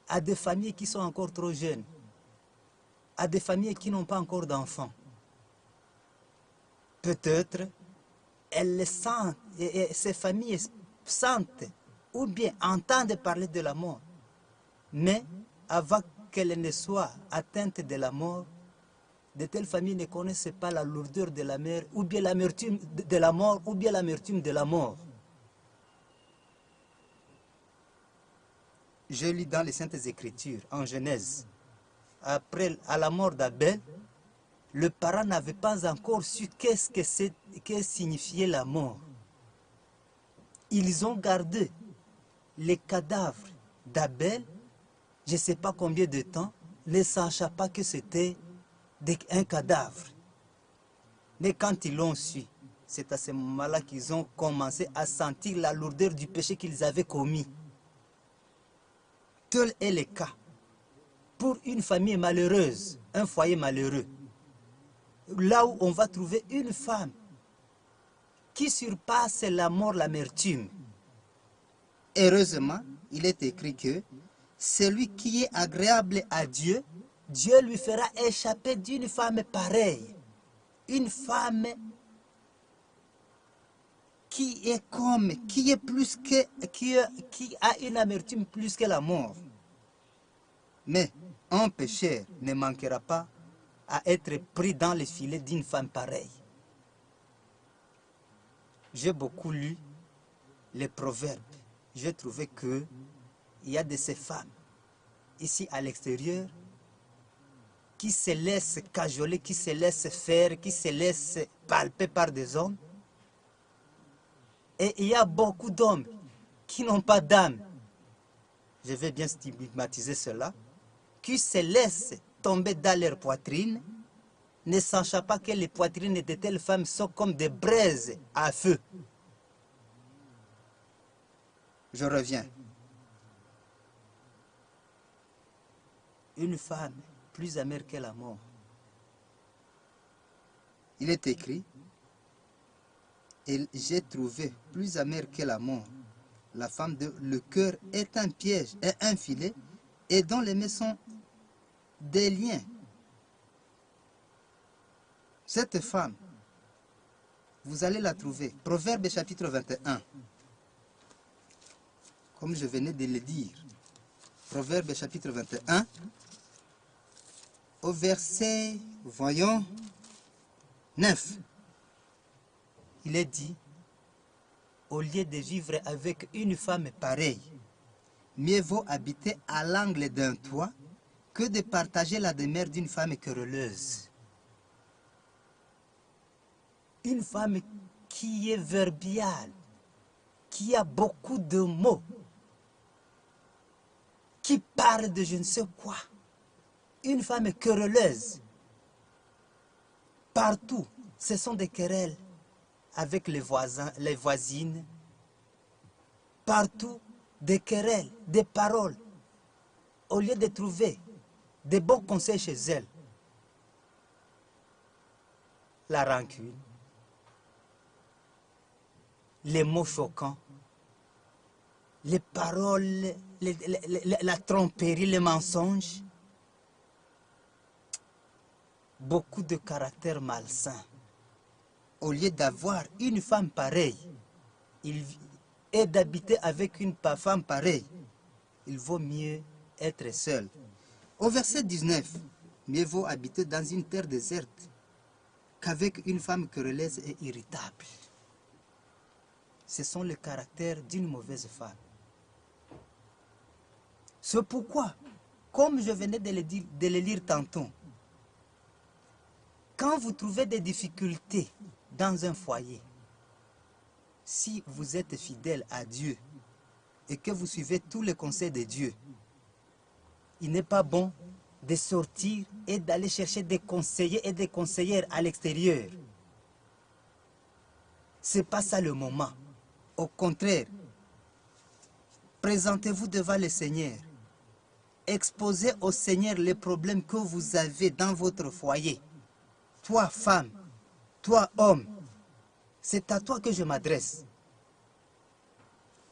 à des familles qui sont encore trop jeunes, à des familles qui n'ont pas encore d'enfants, peut-être elles sentent, et ces familles sentent ou bien entendent parler de la mort, mais avant qu'elles ne soient atteintes de la mort, de telles familles ne connaissent pas la lourdeur de la mort, ou bien l'amertume de la mort, ou bien l'amertume de la mort. Je lis dans les Saintes Écritures, en Genèse, à la mort d'Abel, le parent n'avait pas encore su que signifiait la mort. Ils ont gardé les cadavres d'Abel, je ne sais pas combien de temps, ne sachant pas que c'était un cadavre. Mais quand ils l'ont su, c'est à ce moment-là qu'ils ont commencé à sentir la lourdeur du péché qu'ils avaient commis. Tel est le cas pour une famille malheureuse, un foyer malheureux. Là où on va trouver une femme qui surpasse la mort, l'amertume. Heureusement, il est écrit que celui qui est agréable à Dieu, Dieu lui fera échapper d'une femme pareille. Une femme qui a une amertume plus que la mort. mais un pécheur Ne manquera pas à être pris dans les filets d'une femme pareille. J'ai beaucoup lu les proverbes. J'ai trouvé qu'il y a de ces femmes ici à l'extérieur qui se laissent cajoler, qui se laissent faire, qui se laissent palper par des hommes. Et il y a beaucoup d'hommes qui n'ont pas d'âme. Je vais bien stigmatiser cela. Qui se laissent tomber dans leur poitrine, ne sachant pas que les poitrines de telles femmes sont comme des braises à feu. Je reviens. Une femme plus amère que la mort. Il est écrit, et j'ai trouvé plus amère que la mort, la femme de le cœur est un piège et un filet, et dont les mains sont des liens. Cette femme, vous allez la trouver. Proverbe chapitre 21. Comme je venais de le dire. Proverbe chapitre 21. Au verset, voyons, 9. il est dit, au lieu de vivre avec une femme pareille, mieux vaut habiter à l'angle d'un toit que de partager la demeure d'une femme querelleuse. une femme qui est verbiale, qui a beaucoup de mots, qui parle de je ne sais quoi. Une femme querelleuse. Partout, ce sont des querelles avec les voisins, les voisines. Partout, des querelles, des paroles. Au lieu de trouver des bons conseils chez elle, la rancune, les mots choquants, les paroles, la tromperie, les mensonges, beaucoup de caractères malsains. Au lieu d'avoir une femme pareille et d'habiter avec une femme pareille, il vaut mieux être seul. Au verset 19, mieux vaut habiter dans une terre déserte qu'avec une femme querelleuse et irritable. Ce sont les caractères d'une mauvaise femme. C'est pourquoi, comme je venais de le lire tantôt, quand vous trouvez des difficultés dans un foyer, si vous êtes fidèle à Dieu et que vous suivez tous les conseils de Dieu, il n'est pas bon de sortir et d'aller chercher des conseillers et des conseillères à l'extérieur. Ce n'est pas ça le moment. Au contraire, présentez-vous devant le Seigneur. Exposez au Seigneur les problèmes que vous avez dans votre foyer. Toi, femme, toi, homme, c'est à toi que je m'adresse.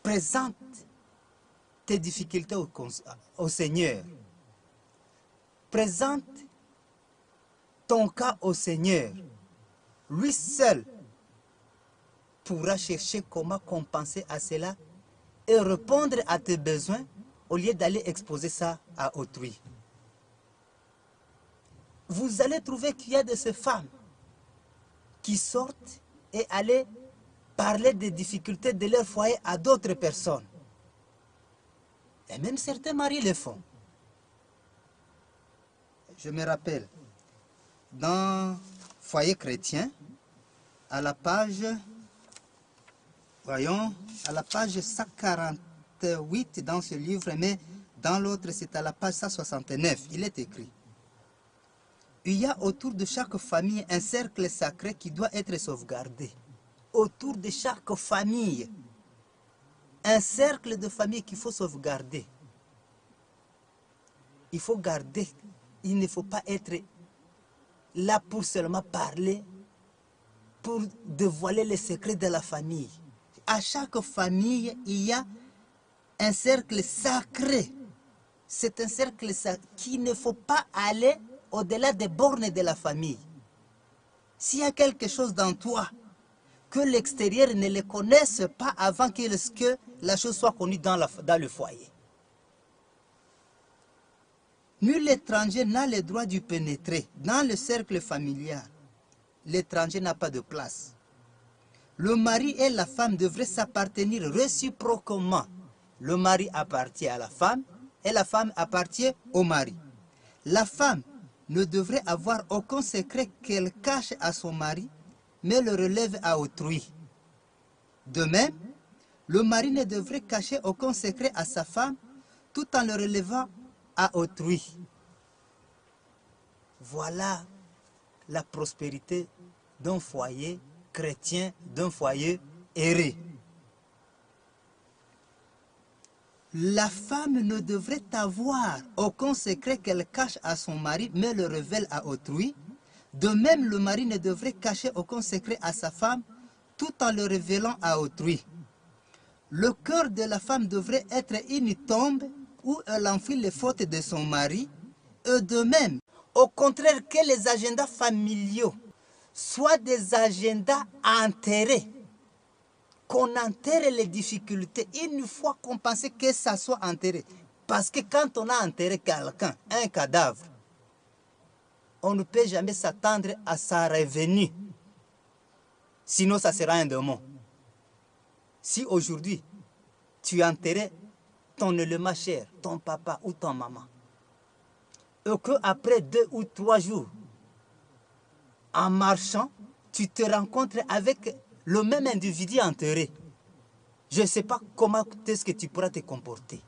Présente tes difficultés au Seigneur. Présente ton cas au Seigneur. Lui seul pourra chercher comment compenser à cela et répondre à tes besoins au lieu d'aller exposer ça à autrui. Vous allez trouver qu'il y a de ces femmes qui sortent et aller parler des difficultés de leur foyer à d'autres personnes. Et même certains maris le font. Je me rappelle, dans Foyer chrétien, à la page, voyons, à la page 148 dans ce livre, mais dans l'autre c'est à la page 169, il est écrit: il y a autour de chaque famille un cercle sacré qui doit être sauvegardé. Autour de chaque famille, un cercle de famille qu'il faut sauvegarder. Il faut garder, il ne faut pas être là pour seulement parler, pour dévoiler les secrets de la famille. À chaque famille, il y a un cercle sacré. C'est un cercle sacré qu'il ne faut pas aller au-delà des bornes de la famille. S'il y a quelque chose dans toi, que l'extérieur ne le connaisse pas avant que la chose soit connue dans le foyer. Nul étranger n'a le droit d'y pénétrer dans le cercle familial. L'étranger n'a pas de place. Le mari et la femme devraient s'appartenir réciproquement. Le mari appartient à la femme et la femme appartient au mari. La femme ne devrait avoir aucun secret qu'elle cache à son mari, mais le relève à autrui. De même, le mari ne devrait cacher aucun secret à sa femme, tout en le relevant à autrui. Voilà la prospérité d'un foyer chrétien, d'un foyer erré. La femme ne devrait avoir aucun secret qu'elle cache à son mari, mais le révèle à autrui. De même, le mari ne devrait cacher aucun secret à sa femme, tout en le révélant à autrui. Le cœur de la femme devrait être une tombe où elle enfuit les fautes de son mari. Et de même, au contraire, que les agendas familiaux soient des agendas enterrés. Qu'on enterre les difficultés une fois qu'on pensait que ça soit enterré. Parce que quand on a enterré quelqu'un, un cadavre, on ne peut jamais s'attendre à sa revenue. Sinon, ça sera un démon. Si aujourd'hui, tu enterrais ton élément cher, ton papa ou ton maman, et qu'après 2 ou 3 jours, en marchant, tu te rencontres avec le même individu enterré, je ne sais pas comment est-ce que tu pourras te comporter.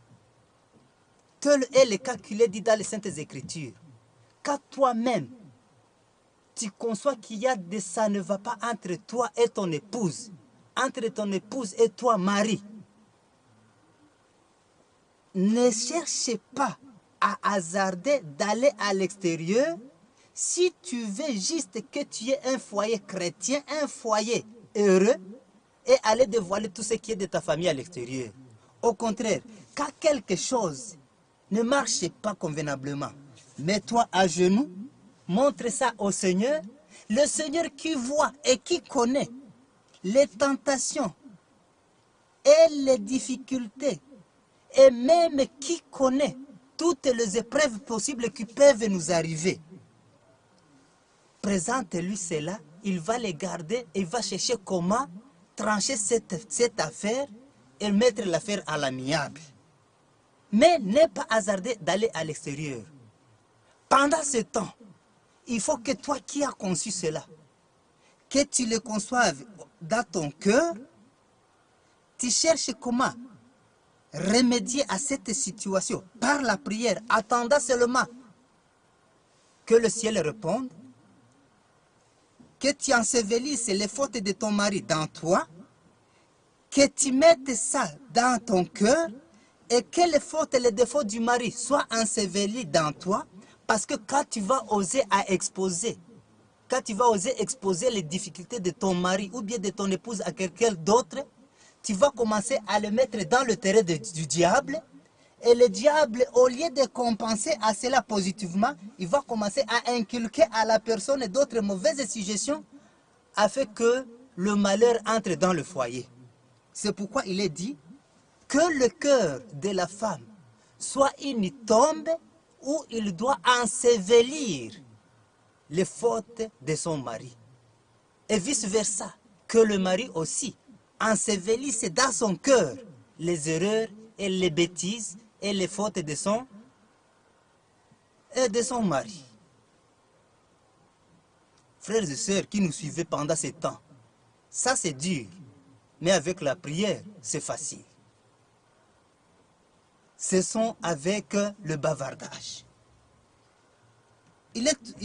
Tel est le calculé dit dans les Saintes Écritures. Quand toi-même, tu conçois qu'il y a des ça ne va pas entre toi et ton épouse, entre ton épouse et toi, mari. Ne cherchez pas à hasarder d'aller à l'extérieur si tu veux juste que tu aies un foyer chrétien, un foyer heureux, et aller dévoiler tout ce qui est de ta famille à l'extérieur. Au contraire, quand quelque chose ne marche pas convenablement, mets-toi à genoux, montre ça au Seigneur, le Seigneur qui voit et qui connaît les tentations et les difficultés, et même qui connaît toutes les épreuves possibles qui peuvent nous arriver. Présente-lui cela, il va les garder et il va chercher comment trancher cette affaire et mettre l'affaire à l'amiable. Mais n'est pas hasardé d'aller à l'extérieur. Pendant ce temps, il faut que toi qui as conçu cela, que tu le conçoives dans ton cœur, tu cherches comment remédier à cette situation par la prière, attendant seulement que le ciel réponde, que tu ensevelisses les fautes de ton mari dans toi, que tu mettes ça dans ton cœur et que les fautes et les défauts du mari soient ensevelis dans toi, parce que quand tu vas oser exposer les difficultés de ton mari ou bien de ton épouse à quelqu'un d'autre, tu vas commencer à le mettre dans le terrain du diable. Et le diable, au lieu de compenser à cela positivement, il va commencer à inculquer à la personne d'autres mauvaises suggestions afin que le malheur entre dans le foyer. C'est pourquoi il est dit que le cœur de la femme soit une tombe où il doit ensevelir les fautes de son mari. Et vice-versa, que le mari aussi ensevelisse dans son cœur les erreurs et les bêtises et les fautes de son mari. Frères et sœurs qui nous suivaient pendant ce temps, ça c'est dur, mais avec la prière, c'est facile. Cessons avec le bavardage.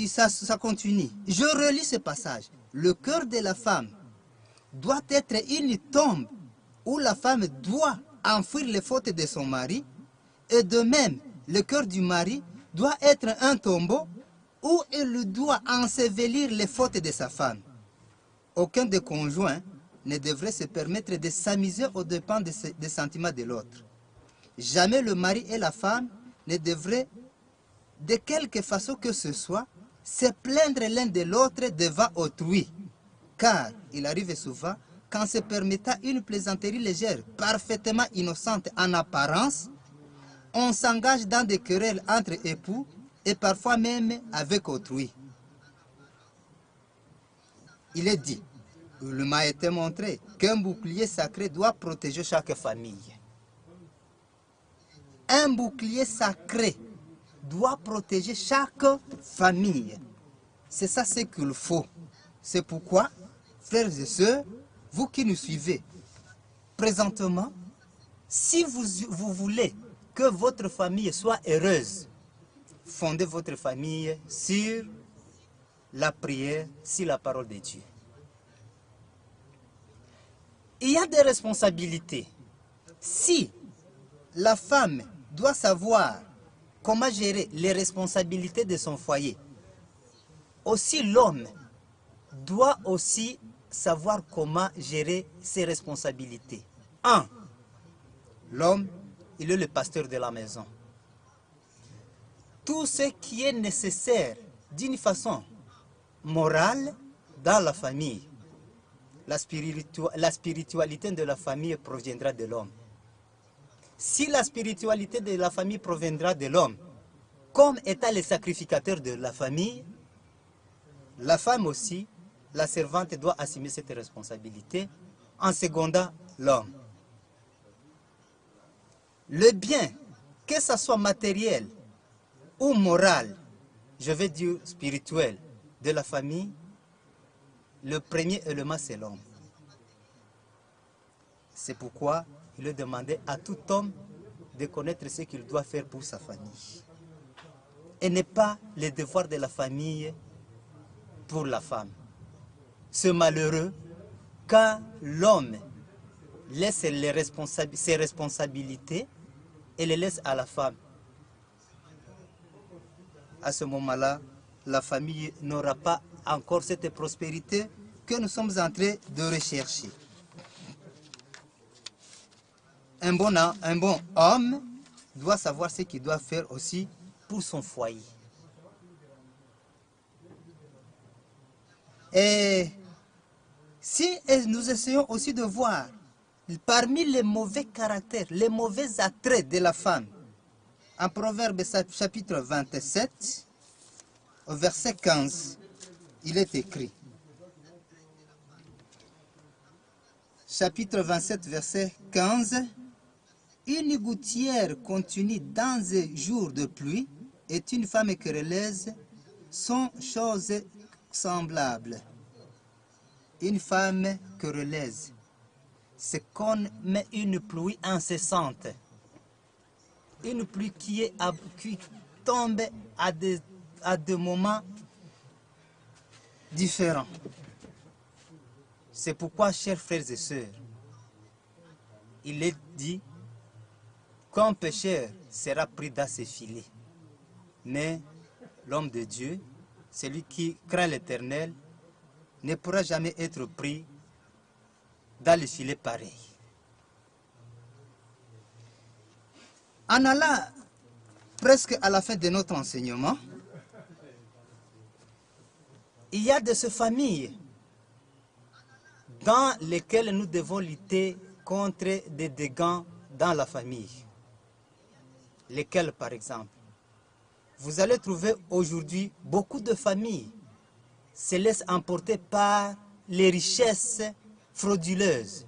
Ça continue. Je relis ce passage. Le cœur de la femme doit être une tombe où la femme doit enfouir les fautes de son mari, et de même, le cœur du mari doit être un tombeau où il doit ensevelir les fautes de sa femme. Aucun des conjoints ne devrait se permettre de s'amuser aux dépens des sentiments de l'autre. Jamais le mari et la femme ne devraient, de quelque façon que ce soit, se plaindre l'un de l'autre devant autrui. Car il arrive souvent qu'en se permettant une plaisanterie légère, parfaitement innocente en apparence, on s'engage dans des querelles entre époux et parfois même avec autrui. Il est dit, il m'a été montré qu'un bouclier sacré doit protéger chaque famille. Un bouclier sacré doit protéger chaque famille. C'est ça ce qu'il faut. C'est pourquoi, frères et sœurs, vous qui nous suivez, présentement, si vous voulez que votre famille soit heureuse, fondez votre famille sur la prière, sur la parole de Dieu. Il y a des responsabilités. Si la femme doit savoir comment gérer les responsabilités de son foyer, aussi l'homme doit aussi savoir comment gérer ses responsabilités. 1. L'homme, il est le pasteur de la maison. Tout ce qui est nécessaire d'une façon morale dans la famille, la spiritualité de la famille proviendra de l'homme. Si la spiritualité de la famille proviendra de l'homme, comme étant le sacrificateur de la famille, la femme aussi la servante doit assumer cette responsabilité en secondant l'homme. Le bien, que ce soit matériel ou moral, je vais dire spirituel, de la famille, le premier élément c'est l'homme. C'est pourquoi il est demandé à tout homme de connaître ce qu'il doit faire pour sa famille. Et n'est pas le devoir de la famille pour la femme. C'est malheureux quand l'homme laisse ses responsabilités et les laisse à la femme. À ce moment-là, la famille n'aura pas encore cette prospérité que nous sommes en train de rechercher. Un bon homme doit savoir ce qu'il doit faire aussi pour son foyer. Et si nous essayons aussi de voir parmi les mauvais caractères, les mauvais attraits de la femme, en Proverbe chapitre 27, au verset 15, il est écrit. Chapitre 27, verset 15. Une gouttière contenue dans un jour de pluie est une femme querelleuse sont choses semblables. Une femme querelleuse, c'est comme une pluie incessante. Une pluie qui tombe à des moments différents. C'est pourquoi, chers frères et sœurs, il est dit qu'un pécheur sera pris dans ses filets. Mais l'homme de Dieu, celui qui craint l'Éternel, ne pourra jamais être pris dans les filets pareils. En allant presque à la fin de notre enseignement, il y a de ces familles dans lesquelles nous devons lutter contre des dégâts dans la famille. Lesquelles, par exemple? Vous allez trouver aujourd'hui beaucoup de familles se laissent emporter par les richesses frauduleuses.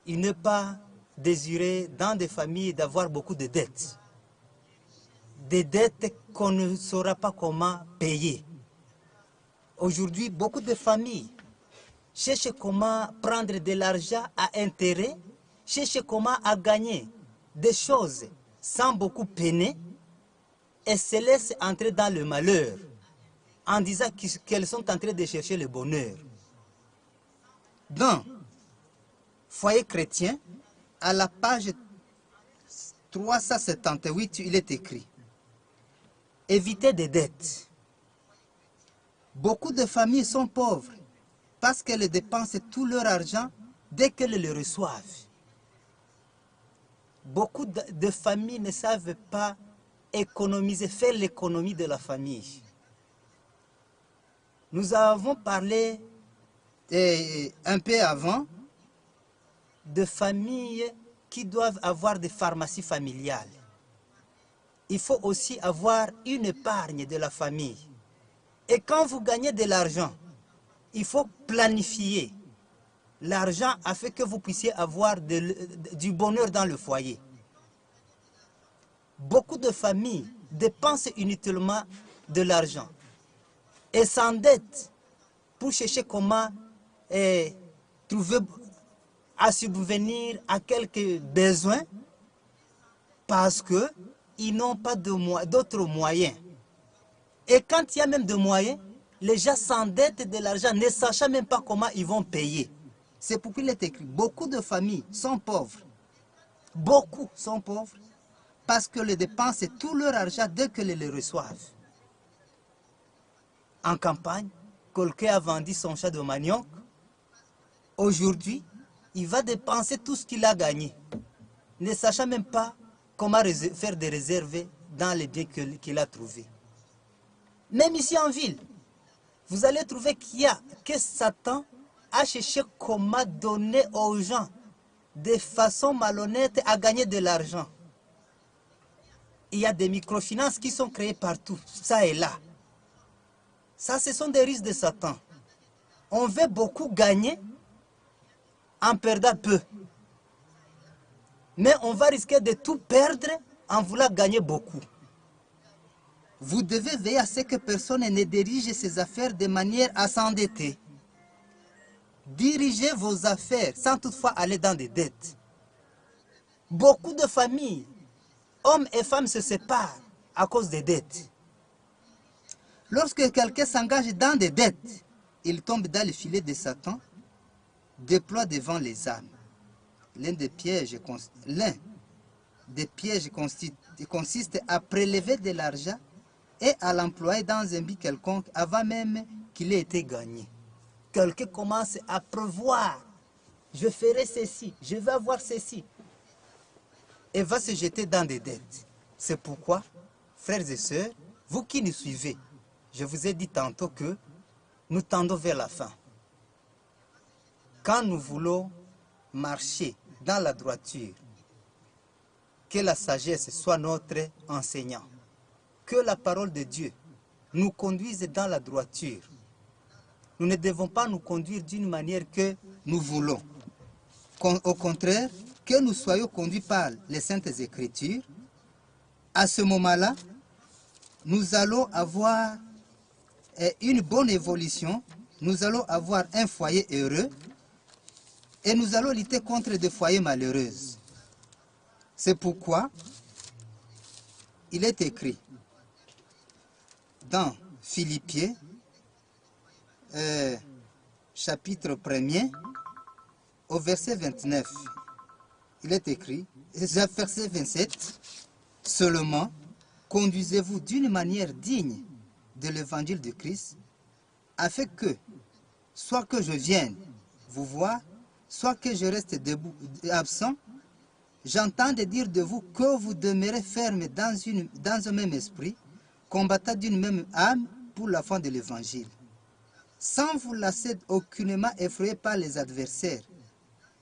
Il n'est pas désiré dans des familles d'avoir beaucoup de dettes. Des dettes qu'on ne saura pas comment payer. Aujourd'hui, beaucoup de familles cherchent comment prendre de l'argent à intérêt, cherchent comment à gagner des choses sans beaucoup peiner et se laissent entrer dans le malheur en disant qu'elles sont en train de chercher le bonheur. Dans Foyer chrétien, à la page 378, il est écrit « Évitez des dettes ». Beaucoup de familles sont pauvres parce qu'elles dépensent tout leur argent dès qu'elles le reçoivent. Beaucoup de familles ne savent pas économiser, faire l'économie de la famille. Nous avons parlé un peu avant de familles qui doivent avoir des pharmacies familiales. Il faut aussi avoir une épargne de la famille. Et quand vous gagnez de l'argent, il faut planifier l'argent afin que vous puissiez avoir du bonheur dans le foyer. Beaucoup de familles dépensent inutilement de l'argent et s'endettent pour chercher comment trouver à subvenir à quelques besoins parce qu'ils n'ont pas d'autres moyens. Et quand il y a même des moyens, les gens s'endettent de l'argent, ne sachant même pas comment ils vont payer. C'est pourquoi il est écrit, beaucoup de familles sont pauvres. Beaucoup sont pauvres parce que les dépensent tout leur argent dès qu'ils le reçoivent. En campagne, quelqu'un a vendu son chat de manioc. Aujourd'hui, il va dépenser tout ce qu'il a gagné, ne sachant même pas comment faire des réserves dans les biens qu'il a trouvés. Même ici en ville, vous allez trouver que Satan a cherché comment donner aux gens de façon malhonnête à gagner de l'argent. Il y a des microfinances qui sont créées partout, ça et là. Ça, ce sont des risques de Satan. On veut beaucoup gagner en perdant peu. Mais on va risquer de tout perdre en voulant gagner beaucoup. Vous devez veiller à ce que personne ne dirige ses affaires de manière à s'endetter. Dirigez vos affaires sans toutefois aller dans des dettes. Beaucoup de familles, hommes et femmes se séparent à cause des dettes. Lorsque quelqu'un s'engage dans des dettes, il tombe dans le filet de Satan, déploie devant les âmes. L'un des pièges consiste à prélever de l'argent et à l'employer dans un but quelconque avant même qu'il ait été gagné. Quelqu'un commence à prévoir, je ferai ceci, je vais avoir ceci, et va se jeter dans des dettes. C'est pourquoi, frères et sœurs, vous qui nous suivez, je vous ai dit tantôt que nous tendons vers la fin. Quand nous voulons marcher dans la droiture, que la sagesse soit notre enseignant, que la parole de Dieu nous conduise dans la droiture. Nous ne devons pas nous conduire d'une manière que nous voulons. Au contraire, que nous soyons conduits par les Saintes Écritures. À ce moment-là, nous allons avoir une bonne évolution, nous allons avoir un foyer heureux et nous allons lutter contre des foyers malheureux. C'est pourquoi il est écrit dans Philippiens, chapitre 1er, au verset 29, il est écrit, verset 27, « Seulement, conduisez-vous d'une manière digne de l'évangile de Christ, afin que, soit que je vienne vous voir, soit que je reste debout, absent, j'entends dire de vous que vous demeurez ferme dans un même esprit, combattant d'une même âme pour la foi de l'évangile, sans vous laisser aucunement effrayer par les adversaires,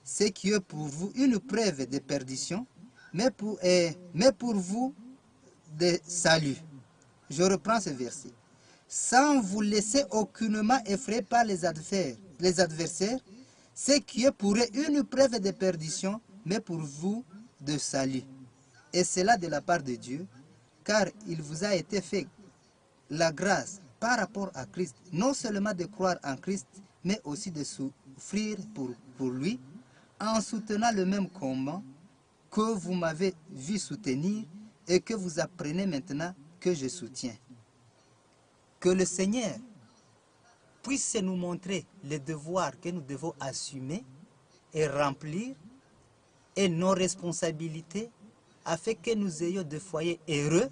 ce qui est pour vous une preuve de perdition, mais pour vous de salut. » Je reprends ce verset. Sans vous laisser aucunement effrayer par les adversaires, ce qui est pour eux une preuve de perdition, mais pour vous de salut. Et cela de la part de Dieu, car il vous a été fait la grâce par rapport à Christ, non seulement de croire en Christ, mais aussi de souffrir pour lui, en soutenant le même combat que vous m'avez vu soutenir et que vous apprenez maintenant que je soutiens. Que le Seigneur puisse nous montrer les devoirs que nous devons assumer et remplir et nos responsabilités afin que nous ayons des foyers heureux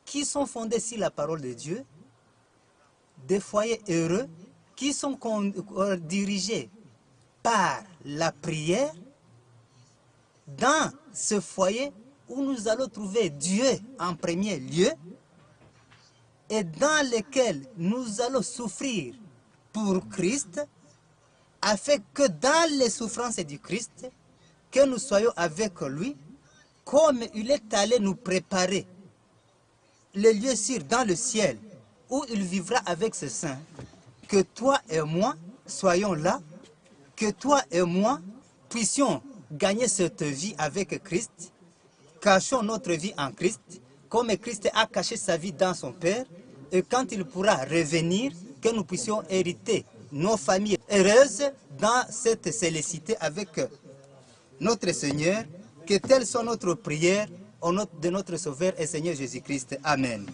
qui sont fondés sur la parole de Dieu, des foyers heureux qui sont dirigés par la prière, dans ce foyer où nous allons trouver Dieu en premier lieu et dans lequel nous allons souffrir pour Christ, afin que dans les souffrances du Christ, que nous soyons avec lui, comme il est allé nous préparer le lieu sûr dans le ciel, où il vivra avec ses saints, que toi et moi soyons là, que toi et moi puissions gagner cette vie avec Christ, cachons notre vie en Christ, comme Christ a caché sa vie dans son Père, et quand il pourra revenir, que nous puissions hériter nos familles heureuses dans cette célécité avec notre Seigneur, que telle soit notre prière au nom de notre Sauveur et Seigneur Jésus-Christ. Amen.